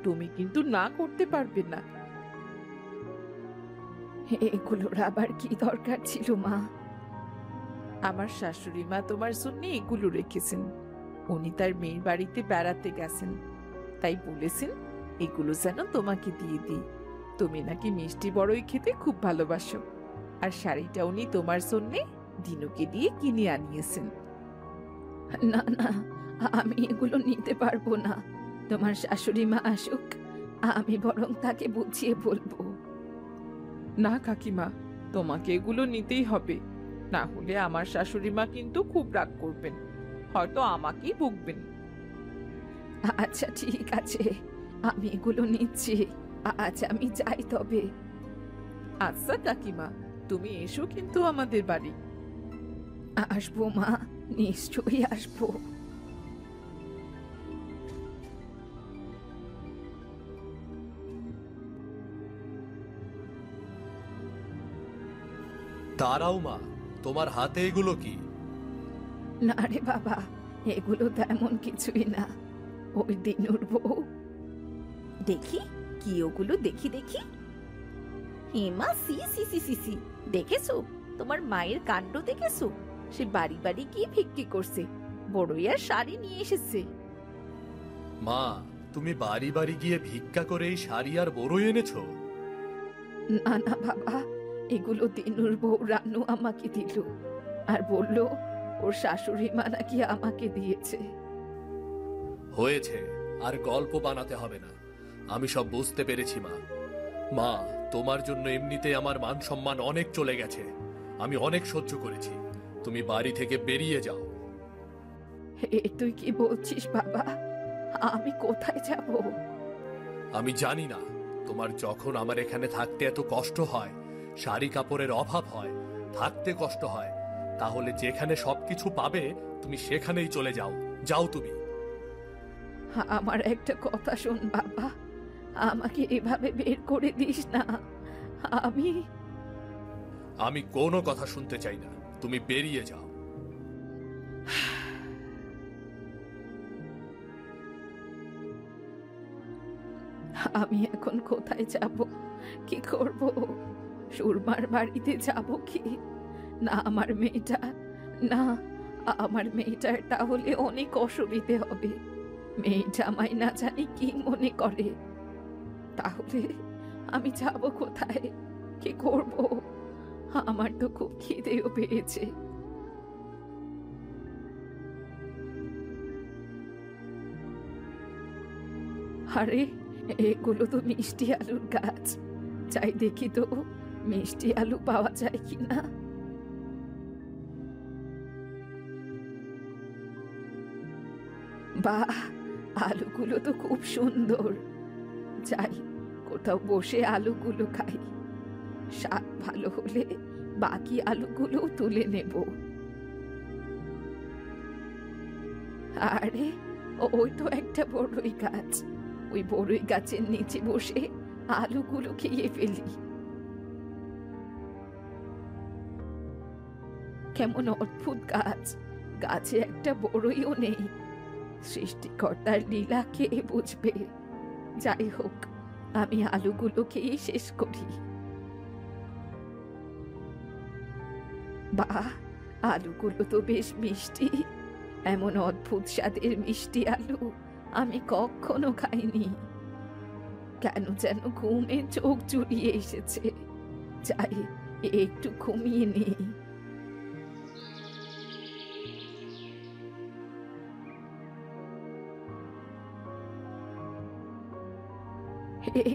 তুমি কিন্তু না করতে পারবে না। এগুলোর আবার কি দরকার ছিল মা? আমার শাশুড়ি মা তোমার জন্য এগুলো রেখেছেন। উনি তার মেয়ের বাড়িতে বেড়াতে গেছেন, তাই বলেছেন এগুলো যেন তোমাকে দিয়ে দিই। তুমি নাকি মিষ্টি বড়ই খেতে খুব ভালোবাসো, আর শাড়িটা উনি তোমার জন্যে দিনুকে দিয়ে কিনে আনিয়েছেন। না না, আমি এগুলো নিতে পারবো না। তোমার শাশুড়ি মা আসুক, আমি বরং তাকে বুঝিয়ে বলবো। না কাকিমা, তোমাকে এগুলো নিতেই হবে, না হলে আমার শাশুড়ি মা কিন্তু খুব রাগ করবেন, হয়তো আমাকেই বকবেন। আচ্ছা ঠিক আছে, আমি এগুলো নিচ্ছি। আজ আমি যাই তবে। আচ্ছা কাকিমা, তুমি এসো কিন্তু আমাদের বাড়ি। আসবো মা, নিশ্চয়ই আসবো। দাঁড়াও মা, তোমার হাতে এগুলো কি? না রে বাবা, এগুলো তেমন কিছুই না। ওই দিনুর বউ। দেখি কি ওগুলো, দেখি দেখি। হেমা, সি সি সি সি সি, দেখেছো তোমার মায়ের কাণ্ড দেখেছো? সে বাড়ি বাড়ি গিয়ে ভিক্ষি করছে, বড়ই আর শাড়ি নিয়ে এসেছে। মা, তুমি বাড়ি বাড়ি গিয়ে ভিক্ষা করে এই শাড়ি আর বড়ই এনেছো? না না বাবা, এগুলো দিনুর বউ রানু আমাকে দিল, আর বলল ওর শাশুড়ি মা নাকি আমাকে দিয়েছে। হয়েছে, আর গল্প বানাতে হবে না, আমি সব বুঝতে পেরেছি মা। মা, তোমার জন্য এমনিতে আমার মান সম্মান অনেক চলে গেছে, আমি অনেক সহ্য করেছি, তুমি বাড়ি থেকে বেরিয়ে যাও। এ তুই কি বলছিস বাবা? আমি কোথায় যাব? আমি জানি না, তোমার যখন আমার এখানে থাকতে এত কষ্ট হয়, শাড়ি কাপড়ের অভাব হয়, থাকতে কষ্ট হয়, তাহলে যেখানে সবকিছু পাবে তুমি সেখানেই চলে যাও। যাও তুমি। আমার একটা কথা শোন বাবা, আমাকে এভাবে বের করে দিস না। আমি কোনো কথা শুনতে চাই না, তুমি বেরিয়ে যাও। আমি এখন কোথায় যাব, কি করব? সুরমার বাড়িতে যাব কি? না আমার মেয়েটা, না আমার মেয়েটার তাহলে অনেক অসুবিধে হবে। মেয়েটা আমায় না জানি কি মনে করে। তাহলে আমি যাব কোথায়, কি করব? আমার তো খুব খিদেও পেয়েছে। আরে, এগুলো তো মিষ্টি আলুর গাছ। চাই দেখি তো মিষ্টি আলু পাওয়া যায় কিনা। বাহ, আলুগুলো তো খুব সুন্দর। যাই, কোথাও বসে আলুগুলো খাই। স্বাদ ভালো হলে বাকি আলুগুলো তুলে নেব। আরে, ওই তো একটা বড়ই গাছ। ওই বড়ই গাছের নিচে বসে আলুগুলো খেয়ে ফেলি। কেমন অদ্ভুত গাছ, গাছে একটা বড়ইও নেই। সৃষ্টিকর্তার লীলা কে বুঝবে। যাই হোক, আমি আলুগুলো খেয়ে শেষ করি। বাহ, আলুগুলো তো বেশ মিষ্টি। এমন অদ্ভুত স্বাদের মিষ্টি আলু আমি কখনো খাইনি। কেন যেন ঘুমে চোখ জুড়িয়ে এসেছে। যাই, একটু ঘুমিয়ে নেই।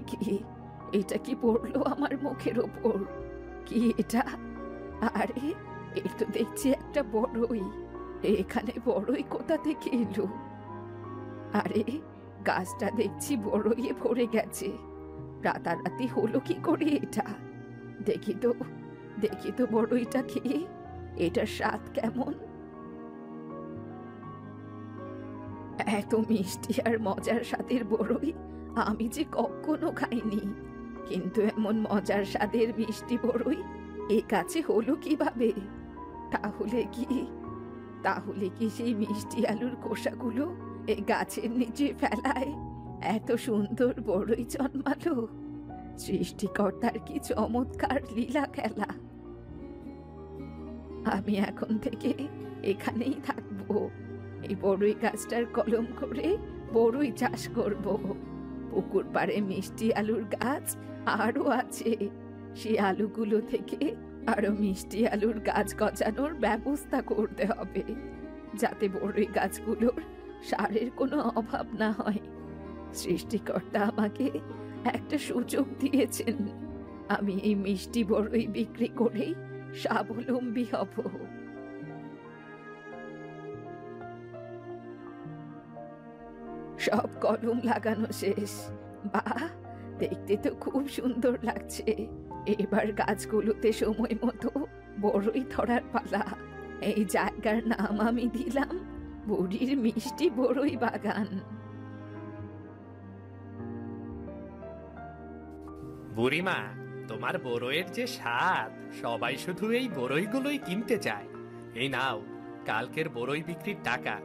কি, এটা কি পড়লো আমার মুখের ওপর? কি এটা? আরে, এই তো দেখছি একটা বড়ই। এখানে বড়ই কোথা থেকে এলো? আরে, গাছটা দেখছি বড়ইয়ে ভরে গেছে। রাতারাতি হলো কি করে এটা? দেখি তো বড়ইটা খেয়ে, এটার স্বাদ কেমন? এত মিষ্টি আর মজার স্বাদের বড়ই আমি যে কখনো খাইনি। কিন্তু এমন মজার স্বাদের মিষ্টি বড়ই এ গাছে হলো কিভাবে? তাহলে কি সেই মিষ্টি আলুর খোসাগুলো এই গাছের নিচে ফেলায় এত সুন্দর বড়ই জন্মালো? সৃষ্টিকর্তার কি চমৎকার লীলা খেলা! আমি এখন থেকে এখানেই থাকবো। এই বড়ই গাছটার কলম করে বড়ই চাষ করব। পুকুর পাড়ে মিষ্টি আলুর গাছ আরো আছে, সে আলুগুলো থেকে আরো মিষ্টি আলুর গাছ গজানোর ব্যবস্থা করতে হবে, যাতে বড়ই গাছগুলোর সারের কোনো অভাব না হয়। সৃষ্টিকর্তা আমাকে একটা সুযোগ দিয়েছেন, আমি এই মিষ্টি বড়ই বিক্রি করেই স্বাবলম্বী হব। সব কলম লাগানো শেষ। বাহ, দেখতে তো খুব সুন্দর লাগছে। এবার গাছগুলোতে সময় মতো বড়ই ধরার পালা। এই জায়গার নাম আমি দিলাম বুড়ির মিষ্টি বড়ই বাগান। বুড়িমা, তোমার বড়ইয়ের যে স্বাদ, সবাই শুধু এই বড়ইগুলোই কিনতে চায়। এই নাও কালকের বড়ই বিক্রির টাকা।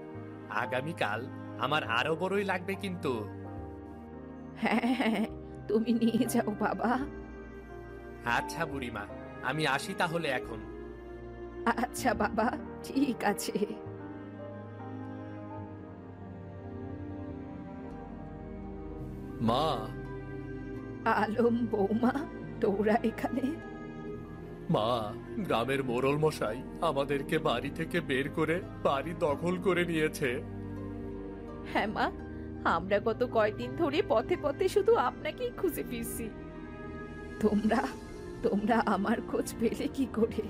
আগামীকাল আমার আরো বড়ই লাগবে কিন্তু। হ্যাঁ হ্যাঁ, তুমি নিয়ে যাও বাবা। আচ্ছা বুড়িমা, আমি আসি তাহলে এখন। আচ্ছা বাবা, ঠিক আছে। মা, আলম, বৌমা, তোরা এখানে? মা, গ্রামের মোড়ল মশাই আমাদেরকে বাড়ি থেকে বের করে বাড়ি দখল করে নিয়েছে। হ্যাঁ মা, আমরা গত কয়দিন ধরে পথে পথে শুধু আপনাকেই খুঁজে ফিরছি। তোমরা তোমরা আমার খোঁজ পেলে কি করে?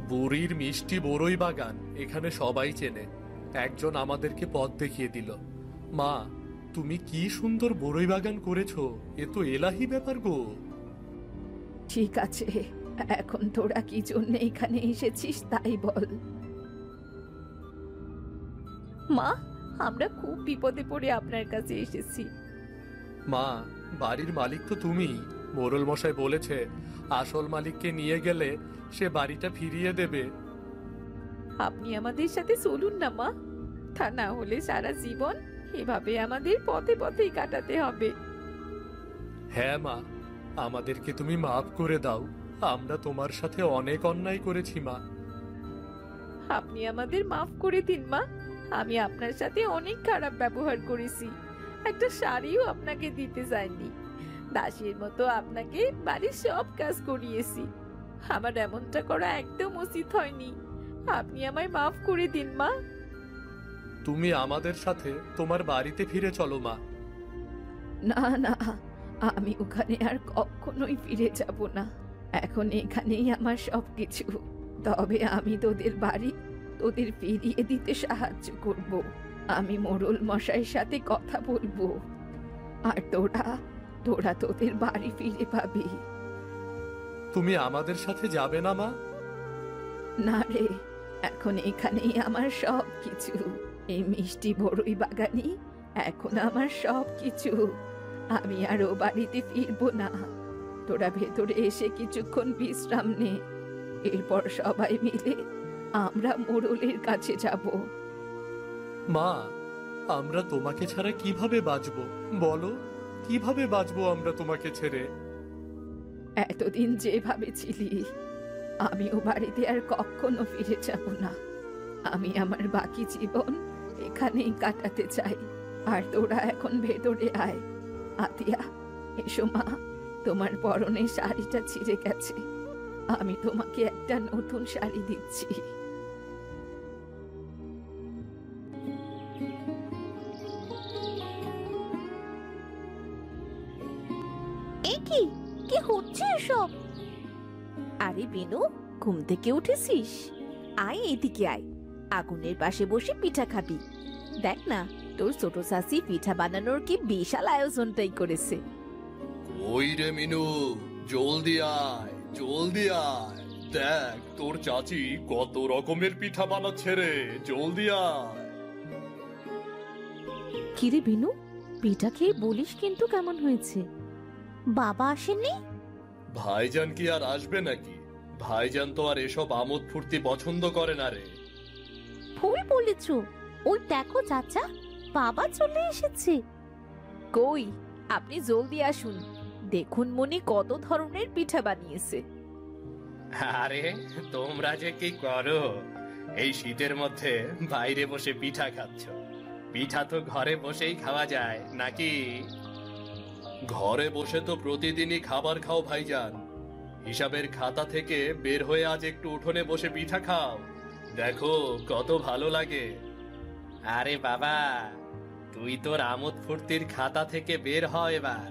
বুড়ির মিষ্টি বড়ই বাগান এখানে সবাই চেনে, একজন আমাদেরকে পথ দেখিয়ে দিল। মা, তুমি কি সুন্দর বড়ই বাগান করেছো, এ তো এলাহি ব্যাপার গো। ঠিক আছে, এখন তোরা কি জন্য এখানে এসেছিস তাই বল। মা, আমরা খুব বিপদে পড়ে আপনার কাছে এসেছি। মা, বাড়ির মালিক তো তুমি। মোড়ল মশাই বলেছে আসল মালিককে নিয়ে গেলে সে বাড়িটা ফিরিয়ে দেবে। আপনি আমাদের সাথে চলুন না মা, তা না হলে সারা জীবন এভাবে আমাদের পথে পথেই কাটাতে হবে। হ্যাঁ মা, আমাদেরকে তুমি মাফ করে দাও, আমরা তোমার সাথে অনেক অন্যায় করেছি মা। আপনি আমাদের মাফ করে দিন মা, আমি আপনার সাথে অনেক খারাপ ব্যবহার করেছি। একটা শাড়িও আপনাকে দিতে চাইনি, দাসীর মতো আপনাকে বাড়ির সব কাজ করিয়েছি। আমার এমনটা করা একদম উচিত হয়নি, আপনি আমায় মাফ করে দিন মা। তুমি আমাদের সাথে তোমার বাড়িতে ফিরে চলো মা। না না, আমি ওখানে আর কখনোই ফিরে যাব না, এখন এখানেই আমার সবকিছু। তবে আমি তোদের বাড়ি তোদের ফিরিয়ে দিতে সাহায্য করব, আমি মোড়ল মশাইয়ের সাথে কথা বলবো, আর তোরা তোরা তোদের বাড়ি ফিরে পাবি। তুমি আমাদের সাথে যাবে না মা? না রে, এখন এখানেই আমার সব কিছু। এই মিষ্টি বড়ই বাগানই এখন আমার সব কিছু। আমি আর ও বাড়িতে ফিরবো না। তোরা ভেতরে এসে কিছুক্ষণ বিশ্রাম নে, এরপর সবাই মিলে আমরা মোড়লের কাছে যাব। মা, আমরা তোমাকে ছাড়া কিভাবে বাঁচবো বলো? কিভাবে বাঁচবো আমরা তোমাকে ছেড়ে? এতদিন যেভাবে ছিলি, আমি ও বাড়িতে আর কখনো ফিরে যাব না। আমি আমার বাকি জীবন এখানেই কাটাতে চাই। আর তোরা এখন ভেতরে আয়। আতিয়া, এসো মা, তোমার পরনে শাড়িটা ছিঁড়ে গেছে, আমি তোমাকে একটা নতুন শাড়ি দিচ্ছি। কি কি হচ্ছে এসব? আরে বিনু, ঘুম থেকে উঠেছিস? আয় এদিকে আয়, আগুনের পাশে বসে পিঠা খাবি। দেখ না, তোর ছোট চাচি পিঠা বানানোর কি বিশাল আয়োজনটাই করেছে। ওই রে মিনু, জলদি আয়, জলদি আয়, দেখ তোর চাচি কত রকমের পিঠা বানাচ্ছে রে, জলদি আয়। কিরে বিনু, পিঠা খেয়ে বলিস কিন্তু কেমন হয়েছে? বাবা আসেননি? ভাইজান কি আর আসবে নাকি? ভাইজান তো আর এসব আমোদ ফুর্তি পছন্দ করে না রে। ভুল বলেছ, ওই দেখো চাচা, বাবা চলে এসেছে। কই, আপনি জলদি আসুন, দেখুন মনি কত ধরনের পিঠা বানিয়েছে। আরে তোমরা যে কি করো, এই শীতের মধ্যে বাইরে বসে পিঠা খাচ্ছ? পিঠা তো ঘরে বসেই খাওয়া যায় নাকি? ঘরে বসে তো প্রতিদিনই খাবার খাও ভাইজান। হিসাবের খাতা থেকে বের হয়ে আজ একটু উঠোনে বসে পিঠা খাও, দেখো কত ভালো লাগে। আরে বাবা, তুই তোর আমোদ ফুর্তির খাতা থেকে বের হ এবার।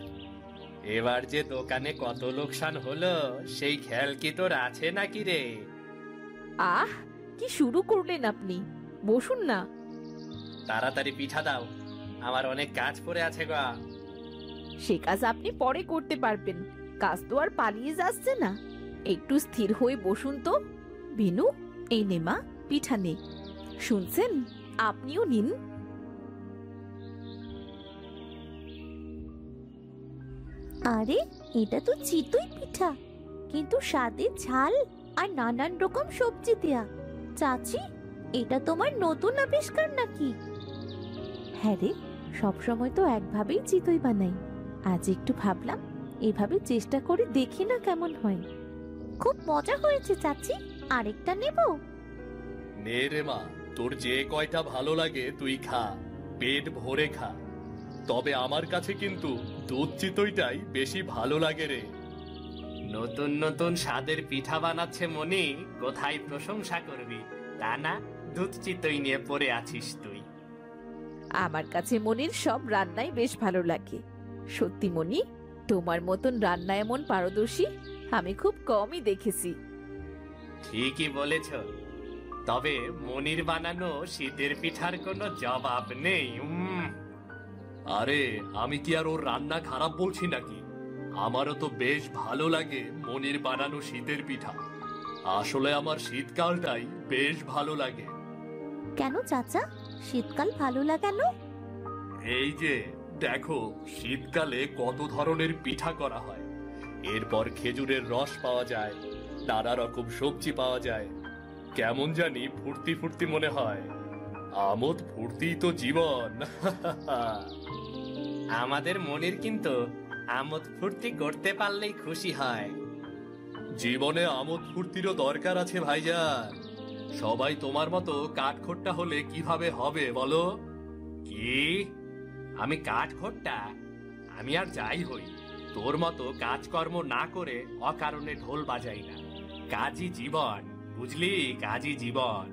এবার যে দোকানে কত লোকসান হলো সেই খেয়াল কি তোর আছে নাকি রে? আহ, কি শুরু করলেন আপনি? বসুন না। তাড়াতাড়ি পিঠা দাও, আমার অনেক কাজ পড়ে আছে গা। সে কাজ আপনি পরে করতে পারবেন, কাজ তো আর পালিয়ে যাচ্ছে না। একটু স্থির হয়ে বসুন তো। বিনু, এই নে মা, পিঠা নে। শুনছেন, আপনিও নিন। আরে, এটা তো চিতই পিঠা, কিন্তু স্বাদে ঝাল আর নানান রকম সবজি দেয়া। চাচি, এটা তোমার নতুন আবিষ্কার নাকি? হ্যাঁ রে, সবসময় তো একভাবেই চিতই বানাই, আজ একটু ভাবলাম এভাবে চেষ্টা করে দেখি না কেমন হয়। খুব মজা হয়েছে চাচি, আরেকটা নেব? নে রে মা, তোর যে কয়টা ভালো লাগে তুই খা, পেট ভরে খা। তবে আমার কাছে কিন্তু দুধ চিতইটাই বেশি ভালো লাগে রে। নতুন নতুন স্বাদের পিঠা বানাচ্ছে মনি, কোথায় প্রশংসা করবি, তা না দুধ চিতই নিয়ে পড়ে আছিস তুই। আমার কাছে মনির সব রান্নাই বেশ ভালো লাগে। সত্যি মনি, তোমার মতন রান্না এমন পারদর্শী আমি খুব কমই দেখেছি। ঠিকই বলেছ, তবে মনির বানানো শীতের পিঠার কোনো জবাব নেই। আরে আমি কি আর ওর রান্না খারাপ বলছি নাকি? আমারও তো বেশ ভালো লাগে মনির বানানো শীতের পিঠা। আসলে আমার শীতকালটাই বেশ ভালো লাগে। কেন চাচা, শীতকাল ভালো লাগানো? এই যে দেখো, শীতকালে কত ধরনের পিঠা করা হয়। এরপর খেজুরের রস পাওয়া যায়, নানা রকম সবজি পাওয়া যায়। কেমন জানি ফুর্তি ফুর্তি মনে হয়। আমোদ ফুর্তি তো জীবন। আমাদের মনির কিন্তু আমোদ ফুর্তি করতে পারলেই খুশি হয়। জীবনে আমোদ ফুর্তিরও দরকার আছে ভাইজান। সবাই তোমার মতো কাঠখোট্টা হলে কিভাবে হবে বলো? কি? আমি কাঠখোট্টা? আমি আর যাই হই, তোর মতো কাজকর্ম না করে অকারণে ঢোল বাজাই না। কাজই জীবন, বুঝলি? কাজই জীবন।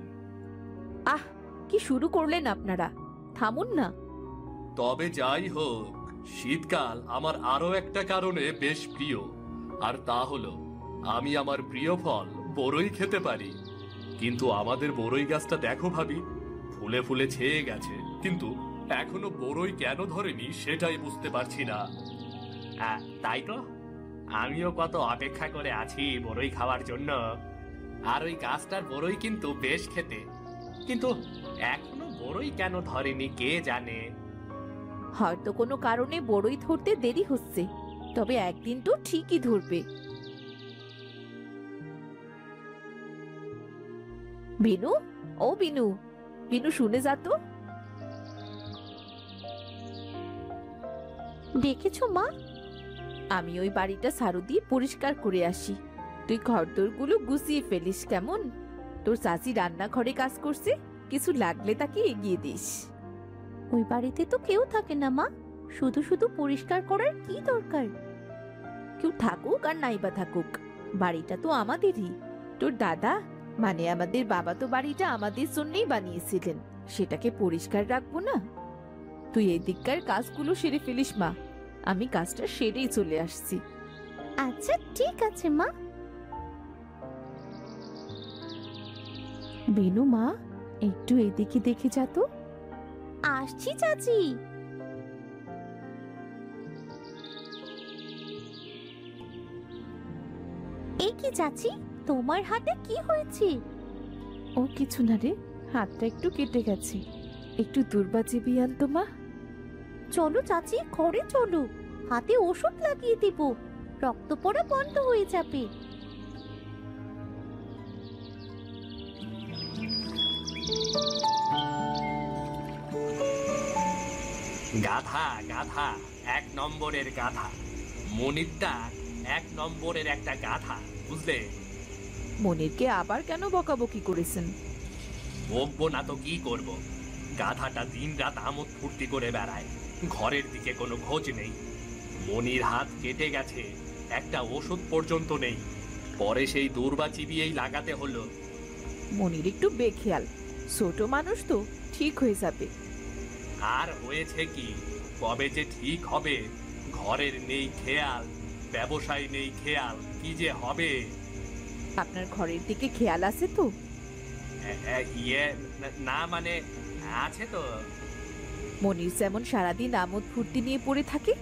আহ, কি শুরু করলেন আপনারা? থামুন না। তবে যাই হোক, শীতকাল আমার আরো একটা কারণে বেশ প্রিয়, আর তা হলো আমি আমার প্রিয় ফল বড়ই খেতে পারি। কিন্তু আমাদের বড়ই গাছটা দেখো ভাবি, ফুলে ফুলে ছেয়ে গেছে, কিন্তু এখনো বড়ই কেন ধরেনি সেটাই বুঝতে পারছি না। তাই তো, আমিও কত অপেক্ষা করে আছি বড়ই খাওয়ার জন্য। আর ওই গাছটার বড়ই কিন্তু বেশ খেতে, কিন্তু এখনো বড়ই কেন ধরেনি কে জানে। হয়তো কোনো কারণে বড়ই ধরতে দেরি হচ্ছে, তবে একদিন তো ঠিকই ধরবে। বিনু, ও বিনু, বিনু শুনে যা তো। দেখেছো মা? আমি ওই বাড়িটা ঝাড়ু দিয়ে পরিষ্কার করে আসি, তুই ঘরদোরগুলো গুছিয়ে ফেলিস কেমন? তোর চাচি রান্নাঘরে কাজ করছে, কিছু লাগলে তাকে এগিয়ে দিস। ওই বাড়িতে তো কেউ থাকে না মা, শুধু শুধু পরিষ্কার করার কি দরকার? কেউ থাকুক আর নাইবা থাকুক, বাড়িটা তো আমাদেরই। তোর দাদা, মানে আমাদের বাবা তো বাড়িটা আমাদের জন্যই বানিয়েছিলেন, সেটাকে পরিষ্কার রাখবো না? তুই এই দিককার কাজগুলো সেরে ফেলিস মা, আমি কাজটা সেরেই চলে আসছি। আচ্ছা ঠিক আছে মা। বেনু মা, একটু এদিকে দেখে যা তো। আসছি চাচি। এ কি চাচি, তোমার হাতে কি হয়েছে? ও কিছু না রে, হাতটা একটু কেটে গেছে, একটু দুর্বা চিবিয়ে আনতো মা। চলো চাচি, ঘরে চলো, হাতে ওষুধ লাগিয়ে দেব, রক্ত পড়া বন্ধ হয়ে যাবে। গাধা গাধা, এক নম্বরের গাধা। মনিরটা এক নম্বরের একটা গাধা, বুঝলে? মনিরকে আবার কেন বকাবকি করেছেন? বকবো না তো কি করব? গাধাটা দিনরাত আমোদ ফুর্তি করে বেড়ায়, ঘরের দিকে কোনো খোঁজ নেই। মনির হাত কেটে গেছে, একটা ওষুধ পর্যন্ত নেই। পরে সেই দূর্বা চিবিয়েই লাগাতে হলো। মনির একটু বেখেয়াল, ছোট মানুষ তো, ঠিক হয়ে যাবে। আর হয়েছে কি, কবে যে ঠিক হবে? ঘরের নেই খেয়াল, ব্যবসায় নেই খেয়াল, কি যে হবে। আপনার ঘরের দিকে খেয়াল আছে তো? ইয়ে না, মানে আছে তো। মনির যেমন সারাদিন আমোদ ফুর্তি নিয়ে পড়ে থাকে,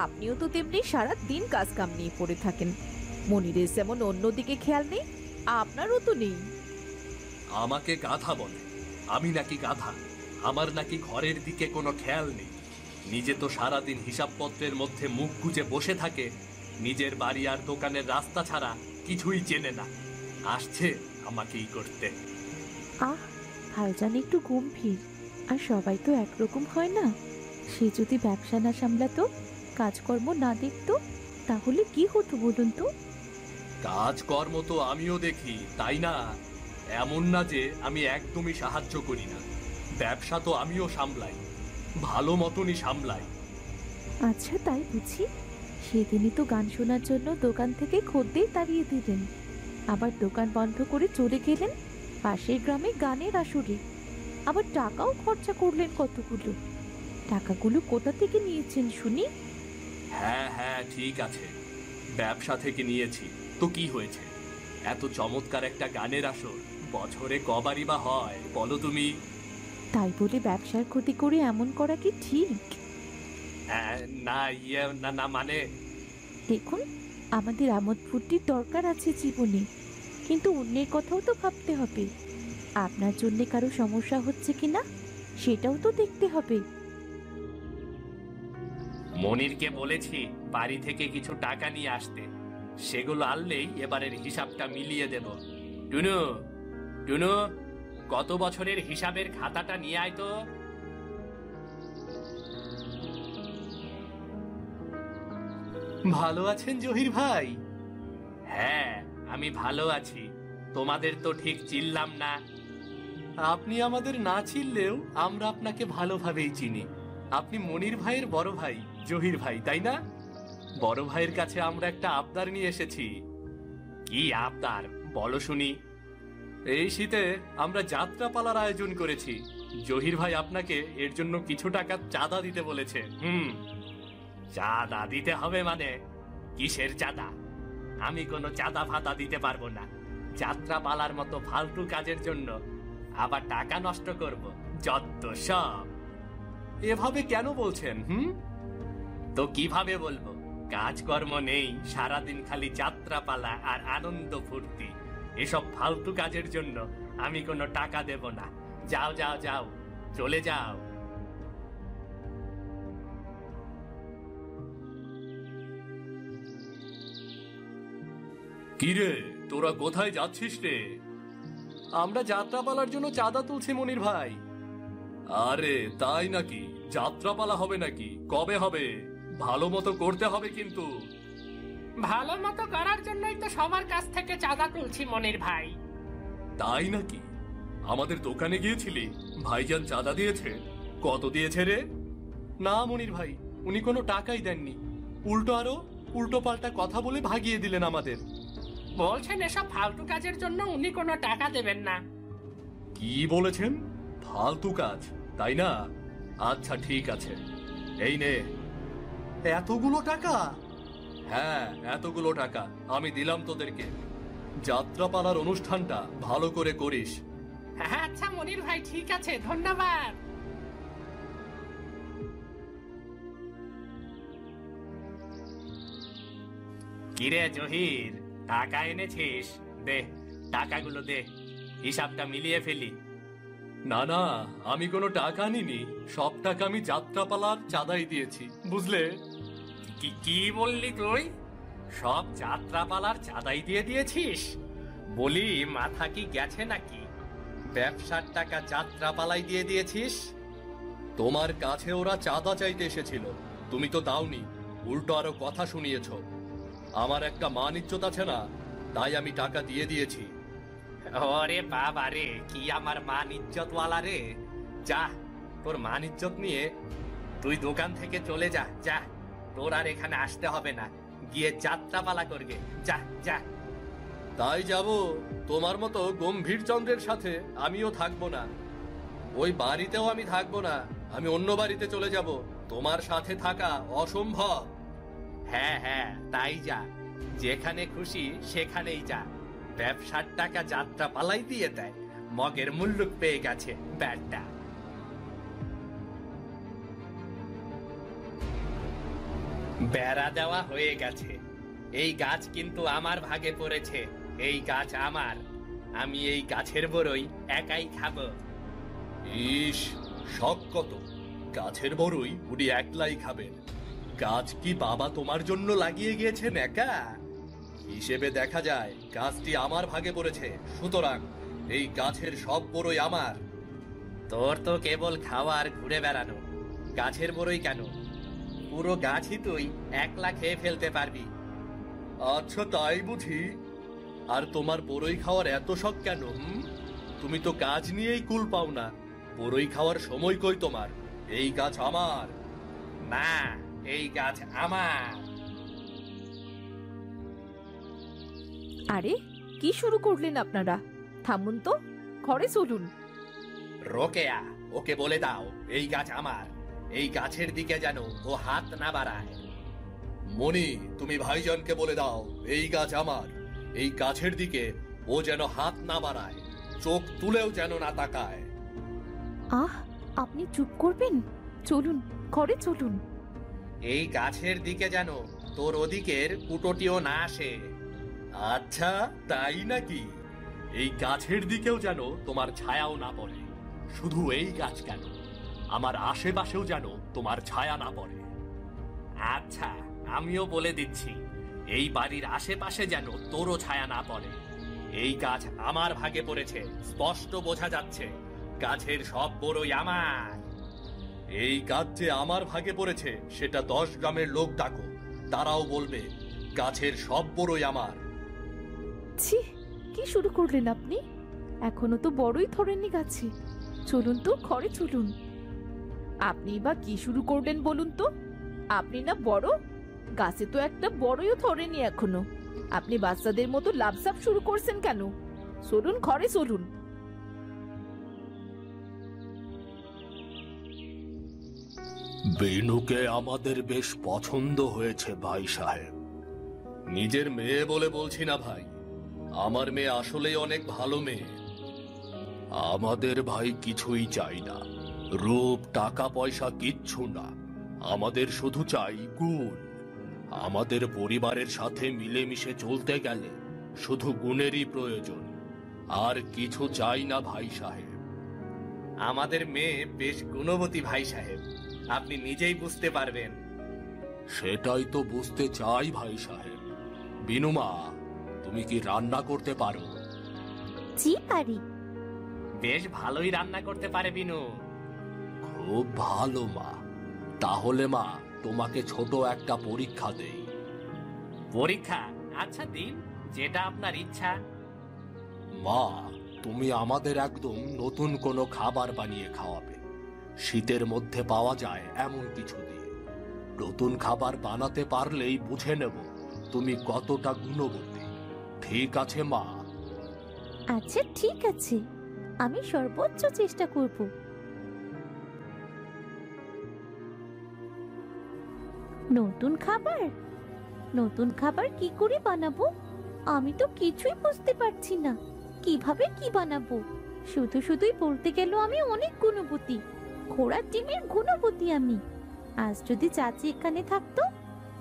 আপনিও তো তেমনি সারাদিন কাজ কাম নিয়ে পড়ে থাকেন। মনিরের যেমন অন্যদিকে খেয়াল নেই, আপনারও তো নেই। আমাকে গাধা বলে? আমি নাকি গাধা? আমার নাকি ঘরের দিকে কোনো খেয়াল নেই? নিজে তো সারাদিন হিসাবপত্রের মধ্যে মুখ গুজে বসে থাকে, নিজের বাড়ি আর দোকানের রাস্তা ছাড়া কিছুই চেনে না। আসছে আমাকেই করতে। আহ, হাল জানি একটু গম্ভীর। আর সবাই তো একরকম হয় না। সে যদি ব্যবসা না সামলাতো, কাজকর্ম না দেখতো, তাহলে কি হতো বলুন তো? কাজকর্ম তো আমিও দেখি, তাই না? এমন না যে আমি একদমই সাহায্য করি না। ব্যবসা তো আমিও সামলাই, ভালো মতনই সামলাই। আচ্ছা, তাই বুঝি। সেদিনই তো গান শোনার জন্য দোকান থেকে খদ্দের তাড়িয়ে দিলেন, আবার দোকান বন্ধ করে চলে গেলেন পাশের গ্রামে গানের আসরে। আবার টাকাও খরচা করলেন কতগুলো। টাকাগুলো কোথা থেকে নিয়েছেন শুনি? হ্যাঁ হ্যাঁ, ঠিক আছে, ব্যবসা থেকে নিয়েছি। তো কি হয়েছে? এত চমৎকার একটা গানের আসর বছরে কবারই বা হয় বলো তুমি? তাই বলে ব্যবসার ক্ষতি করে এমন করা কি ঠিক? না, ইয়ে না, না মানে। দেখুন, আমাদের আমোদ ফুর্তির দরকার আছে জীবনে, কিন্তু অন্যের কথাও তো ভাবতে হবে। আপনার জন্য কারো সমস্যা হচ্ছে কিনা সেটাও তো দেখতে হবে। মনিরকে বলেছি বাড়ি থেকে কিছু টাকা নিয়ে আসতে, সেগুলো আনলেই এবারের হিসাবটা মিলিয়ে দেব। টুনু, টুনু, গত বছরের হিসাবের খাতাটা নিয়ে আয় তো। ভালো আছেন জহির ভাই? হ্যাঁ, আমি ভালো আছি। তোমাদের তো ঠিক চিনলাম না। আপনি আমাদের না চিনলেও আমরা আপনাকে ভালোভাবেই চিনি। আপনি মনির ভাইয়ের বড় ভাই জহির ভাই, তাই না? বড় ভাইয়ের কাছে আমরা একটা আবদার নিয়ে এসেছি। কি আবদার বলো শুনি? এই শীতে আমরা যাত্রাপালার আয়োজন করেছি। জহির ভাই আপনাকে এর জন্য কিছু টাকা চাঁদা দিতে বলেছে। চাঁদা দিতে হবে মানে? কিসের চাঁদা? আমি কোনো চাঁদা ফাতা দিতে পারবো না। যাত্রাপালার মতো ফালতু কাজের জন্য আবার টাকা নষ্ট করব? যত সব। এভাবে কেন বলছেন? তো কিভাবে বলবো? কাজকর্ম নেই, সারাদিন খালি যাত্রাপালা আর আনন্দ ফুর্তি। এসব ফালতু কাজের জন্য আমি কোনো টাকা দেব না। যাও যাও যাও, চলে যাও। কিরে, তোরা কোথায় যাচ্ছিস রে? আমরা যাত্রাপালার জন্য চাঁদা তুলছি মনির ভাই। আরে তাই নাকি? যাত্রাপালা হবে নাকি? কবে হবে? ভালো মতো করতে হবে কিন্তু। ভালো মতো করার জন্যই তো সবার কাছ থেকে চাঁদা তুলছি মনির ভাই। তাই নাকি? আমাদের দোকানে গিয়েছিলি? ভাইজান চাঁদা দিয়েছে? কত দিয়েছে রে? না মনির ভাই, উনি কোনো টাকাই দেননি। আরো উল্টো পাল্টা কথা বলে ভাগিয়ে দিলেন আমাদের। বলছেন এসব ফালতু কাজের জন্য উনি কোনো টাকা দেবেন না। কি বলেছেন? ফালতু কাজ, তাই না? আচ্ছা ঠিক আছে, এই নে। এতগুলো টাকা? হ্যাঁ, এতগুলো টাকা আমি দিলাম তোদেরকে। যাত্রাপালার অনুষ্ঠানটা ভালো করে করিস। আচ্ছা মনির ভাই, ঠিক আছে, ধন্যবাদ। কিরে জহির, টাকা এনেছিস? দে, টাকাগুলো দে, হিসাবটা মিলিয়ে ফেলি। না না, আমি কোনো টাকা আনিনি। সব টাকা আমি যাত্রাপালার চাঁদাই দিয়েছি, বুঝলে? কি বললি তুই? সব যাত্রাপালার চাঁদাই দিয়ে দিয়েছিস? বলি, মাথা কি গেছে নাকি? ব্যবসার টাকা যাত্রাপালাই দিয়ে দিয়েছিস? তোমার কাছে ওরা চাঁদা চাইতে এসেছিল, তুমি তো দাওনি, উল্টো আরো কথা শুনিয়েছ। আমার একটা মান ইজ্জত আছে না, তাই আমি টাকা দিয়ে দিয়েছি। ওরে বাবা রে, কি আমার মান ইজ্জতওয়ালা রে! যা, তোর মান ইজ্জত নিয়ে তুই দোকান থেকে চলে যা। যা, তোর আর এখানে আসতে হবে না, গিয়ে যাত্রাপালা করবে। যা যা। তাই যাব? তোমার মতো গম্ভীর চন্দ্রের সাথে আমিও থাকবো না, ওই বাড়িতেও আমি থাকবো না, আমি অন্য বাড়িতে চলে যাব। তোমার সাথে থাকা অসম্ভব। হ্যাঁ হ্যাঁ, তাই যা, যেখানে খুশি সেখানেই যা। ব্যবসার টাকা যাত্রাপালাই দিয়ে দেয়, মগের মুল্লুক পেয়ে গেছে ব্যাটটা। বেড়া দেওয়া হয়ে গেছে। এই গাছ কিন্তু আমার ভাগে পড়েছে, এই গাছ আমার, আমি এই গাছের বড়ই একাই খাবো। ইস, শখ কত! গাছের বড়ই উনি একলাই খাবেন। গাছ কি বাবা তোমার জন্য লাগিয়ে গিয়েছেন একা? হিসেবে দেখা যায় গাছটি আমার ভাগে পড়েছে, সুতরাং এই গাছের সব বড়ই আমার। তোর তো কেবল খাওয়া আর ঘুরে বেড়ানো, গাছের বড়ই কেন, পুরো গাছই তুই একলা খেয়ে ফেলতে পারবি। আচ্ছা তাই বুঝি? আর তোমার বড়ই খাওয়ার এত শখ কেন? তুমি তো কাজ নিয়েই কুল পাও না, বড়ই খাওয়ার সময় কই তোমার? এই গাছ আমার। না, এই গাছ আমার। আরে কি শুরু করলেন আপনারা? থামুন তো, ঘরে চলুন। রোকেয়া, ওকে বলে দাও এই গাছ আমার, এই গাছের দিকে যেন ও হাত না বাড়ায়। মনি, তুমি ভাইজানকে বলে দাও এই গাছ আমার, এই গাছের দিকে ও যেন হাত না বাড়ায়, চোখ তুলেও যেন না তাকায়। আহ, আপনি চুপ করবেন? চলুন, ঘরে চলুন। এই গাছের দিকে যেন তোর ওদিকের কুটোটিও না আসে। আচ্ছা তাই নাকি? এই গাছের দিকেও যেন তোমার ছায়াও না পড়ে। শুধু এই গাছ কেন, আমার আশেপাশেও যেন তোমার ছায়া না পড়ে। আচ্ছা, আমিও বলে দিচ্ছি, এই বাড়ির আশেপাশে যেন তোরও ছায়া না পড়ে। এই গাছ আমার ভাগে পড়েছে, স্পষ্ট বোঝা যাচ্ছে। গাছের সব বড়ই আমার। এই গাছ যে আমার ভাগে পড়েছে সেটা 10 গ্রামের লোক ডাকো, তারাও বলবে গাছের সব বড়ই আমার। ছি, কি শুরু করলেন আপনি? এখনো তো বড়ই ধরেননি গাছে। চলুন তো, ঘরে চলুন। আপনি বা কি শুরু করলেন বলুন তো? আপনি না বড়, গাছে তো একটা বড়ইও ধরেনি এখনো। আপনি বাচ্চাদের মতো লাফঝাপ শুরু করছেন কেন? চলুন, ঘরে চলুন। বেনুকে আমাদের বেশ পছন্দ হয়েছে ভাই সাহেব। নিজের মেয়ে বলে বলছি না ভাই, আমার মেয়ে আসলেই অনেক ভালো মেয়ে। আমাদের ভাই কিছুই চাই না, রূপ টাকা পয়সা কিচ্ছু না, আমাদের শুধু চাই গুণ। আমাদের পরিবারের সাথে মিলেমিশে চলতে গেলে শুধু গুণেরই প্রয়োজন, আর কিছু চাই না ভাই সাহেব। আমাদের মেয়ে বেশ গুণবতী ভাই সাহেব, আপনি নিজেই বুঝতে পারবেন। সেটাই তো বুঝতে চাই ভাই সাহেব। বিনুমা, তুমি কি রান্না করতে পারো? জি পারি। বেশ ভালোই রান্না করতে পারে বিনু। খুব ভালো মা। তাহলে মা, তোমাকে ছোট একটা পরীক্ষা দেই। পরীক্ষা? আচ্ছা দিন, যেটা আপনার ইচ্ছা। মা, তুমি আমাদের একদম নতুন কোনো খাবার বানিয়ে খাওয়াবে, শীতের মধ্যে পাওয়া যায় এমন কিছু দিয়ে। নতুন খাবার বানাতে পারলেই বুঝে নেব তুমি কতটা গুণবতী। ঠিক আছে মা? আচ্ছা ঠিক আছে, আমি সর্বোচ্চ চেষ্টা করব। নতুন খাবার? নতুন খাবার কি করে বানাবো? আমি তো কিছুই বুঝতে পারছি না, কিভাবে কি বানাবো। শুধু শুধুই বলতে গেল আমি অনেক গুণবতী, ঘোড়ার ডিমের গুণবতী আমি। আজ যদি চাচি এখানে থাকতো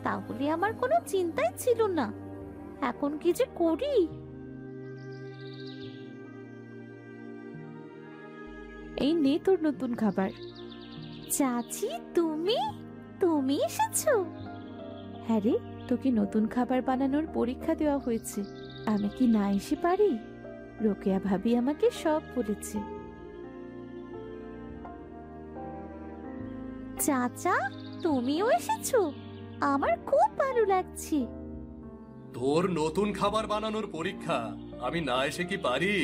তাহলে আমার কোনো চিন্তাই ছিল না। এখন কি যে করি। এই নে তোর নতুন খাবার। চাচি, তুমি তুমি এসেছো? হ্যাঁ রে, তোকে নতুন খাবার বানানোর পরীক্ষা দেওয়া হয়েছে। আমি কি না এসে পারি? রোকেয়া ভাবি আমাকে সব বলেছে। চাচা, তুমিও এসেছো? আমার খুব ভালো লাগছে। তোর নতুন খাবার বানানোর পরীক্ষা আমি না এসে কি পারি?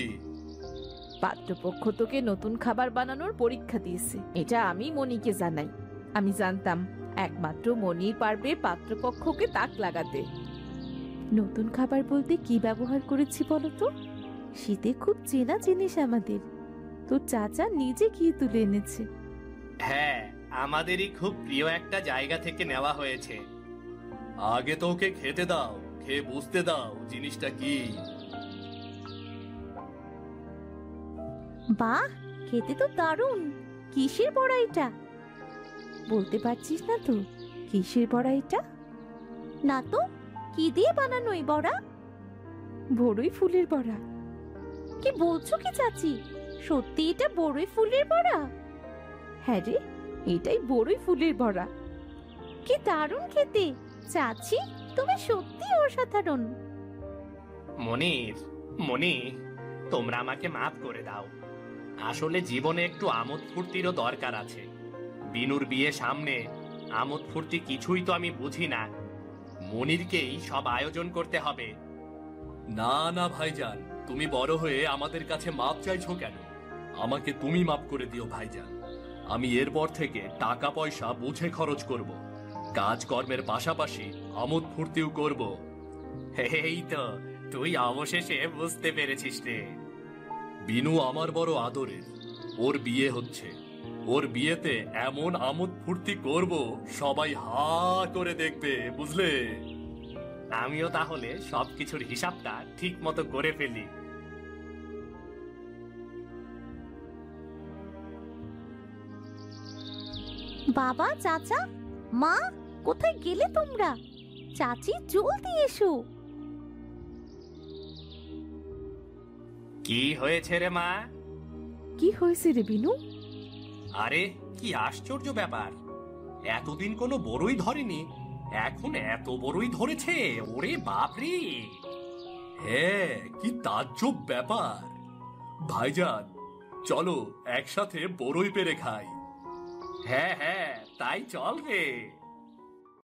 পাত্রপক্ষ তোকে নতুন খাবার বানানোর পরীক্ষা দিয়েছে, এটা আমি মনিকে জানাই। আমি জানতাম একমাত্র মনি পারবে পাত্রপক্ষকে তাক লাগাতে। নতুন খাবার বলতে কি ব্যবহার করেছি বলো তো? শীতে খুব চেনা জিনিস আমাদের, তোর চাচা নিজে গিয়ে তুলে এনেছে। হ্যাঁ, আমাদেরই খুব প্রিয় একটা জায়গা থেকে নেওয়া হয়েছে। আগে তো ওকে খেতে দাও, খেয়ে বুঝতে দাও জিনিসটা কি। বাহ, খেতে তো দারুণ। কিসের বড়া এটা? বলতে পারছিস না তো কিসের বড়া এটা? না তো, কি দিয়ে বানানো এই বড়া? বড়ই ফুলের বড়া। কি বলছো কি চাচি? সত্যি এটা বড়ই ফুলের বড়া? হ্যাঁ রে, এটাই বড়ই ফুলের বড়া। কি দারুণ খেতে! চাচি, তুমি সত্যি অসাধারণ। মনি, তোমরা আমাকে মাফ করে দাও। আসলে জীবনে একটু আমোদ ফুর্তিরও দরকার আছে। বিনুর বিয়ে সামনে, আমোদ ফুর্তি কিছুই তো আমি বুঝি না। মনিরকেই সব আয়োজন করতে হবে। না না ভাইজান, তুমি বড় হয়ে আমাদের কাছে মাপ চাইছো কেন? আমাকে তুমি মাপ করে দিও ভাইজান। আমি এরপর থেকে টাকা পয়সা বুঝে খরচ করব, কাজকর্মের পাশাপাশি আমোদ ফুর্তিও করব। এই তো, তুই অবশেষে বুঝতে পেরেছিস রে। বিনু আমার বড় আদরের, ওর বিয়ে হচ্ছে। ওর বিয়েতে এমন আমোদ ফুর্তি করব, সবাই হা করে দেখবে, বুঝলে? আমিও তাহলে সবকিছুর হিসাবটা ঠিক মতো করে ফেলি। বাবা, চাচা, মা, কোথায় গেলে তোমরা? চাচি, জলদি এসো। কি হয়েছে রে মা? কি হয়েছে রে বিনু? আরে কি আশ্চর্য ব্যাপার! এতদিন কোনো বড়ই ধরেনি, এখন এত বড়ই ধরেছে। ওরে বাপরে! হ্যাঁ, কি তাজ্জব ব্যাপার। ভাইজান, চলো একসাথে বড়ই পেরে খাই। হ্যাঁ, তাই চল রে।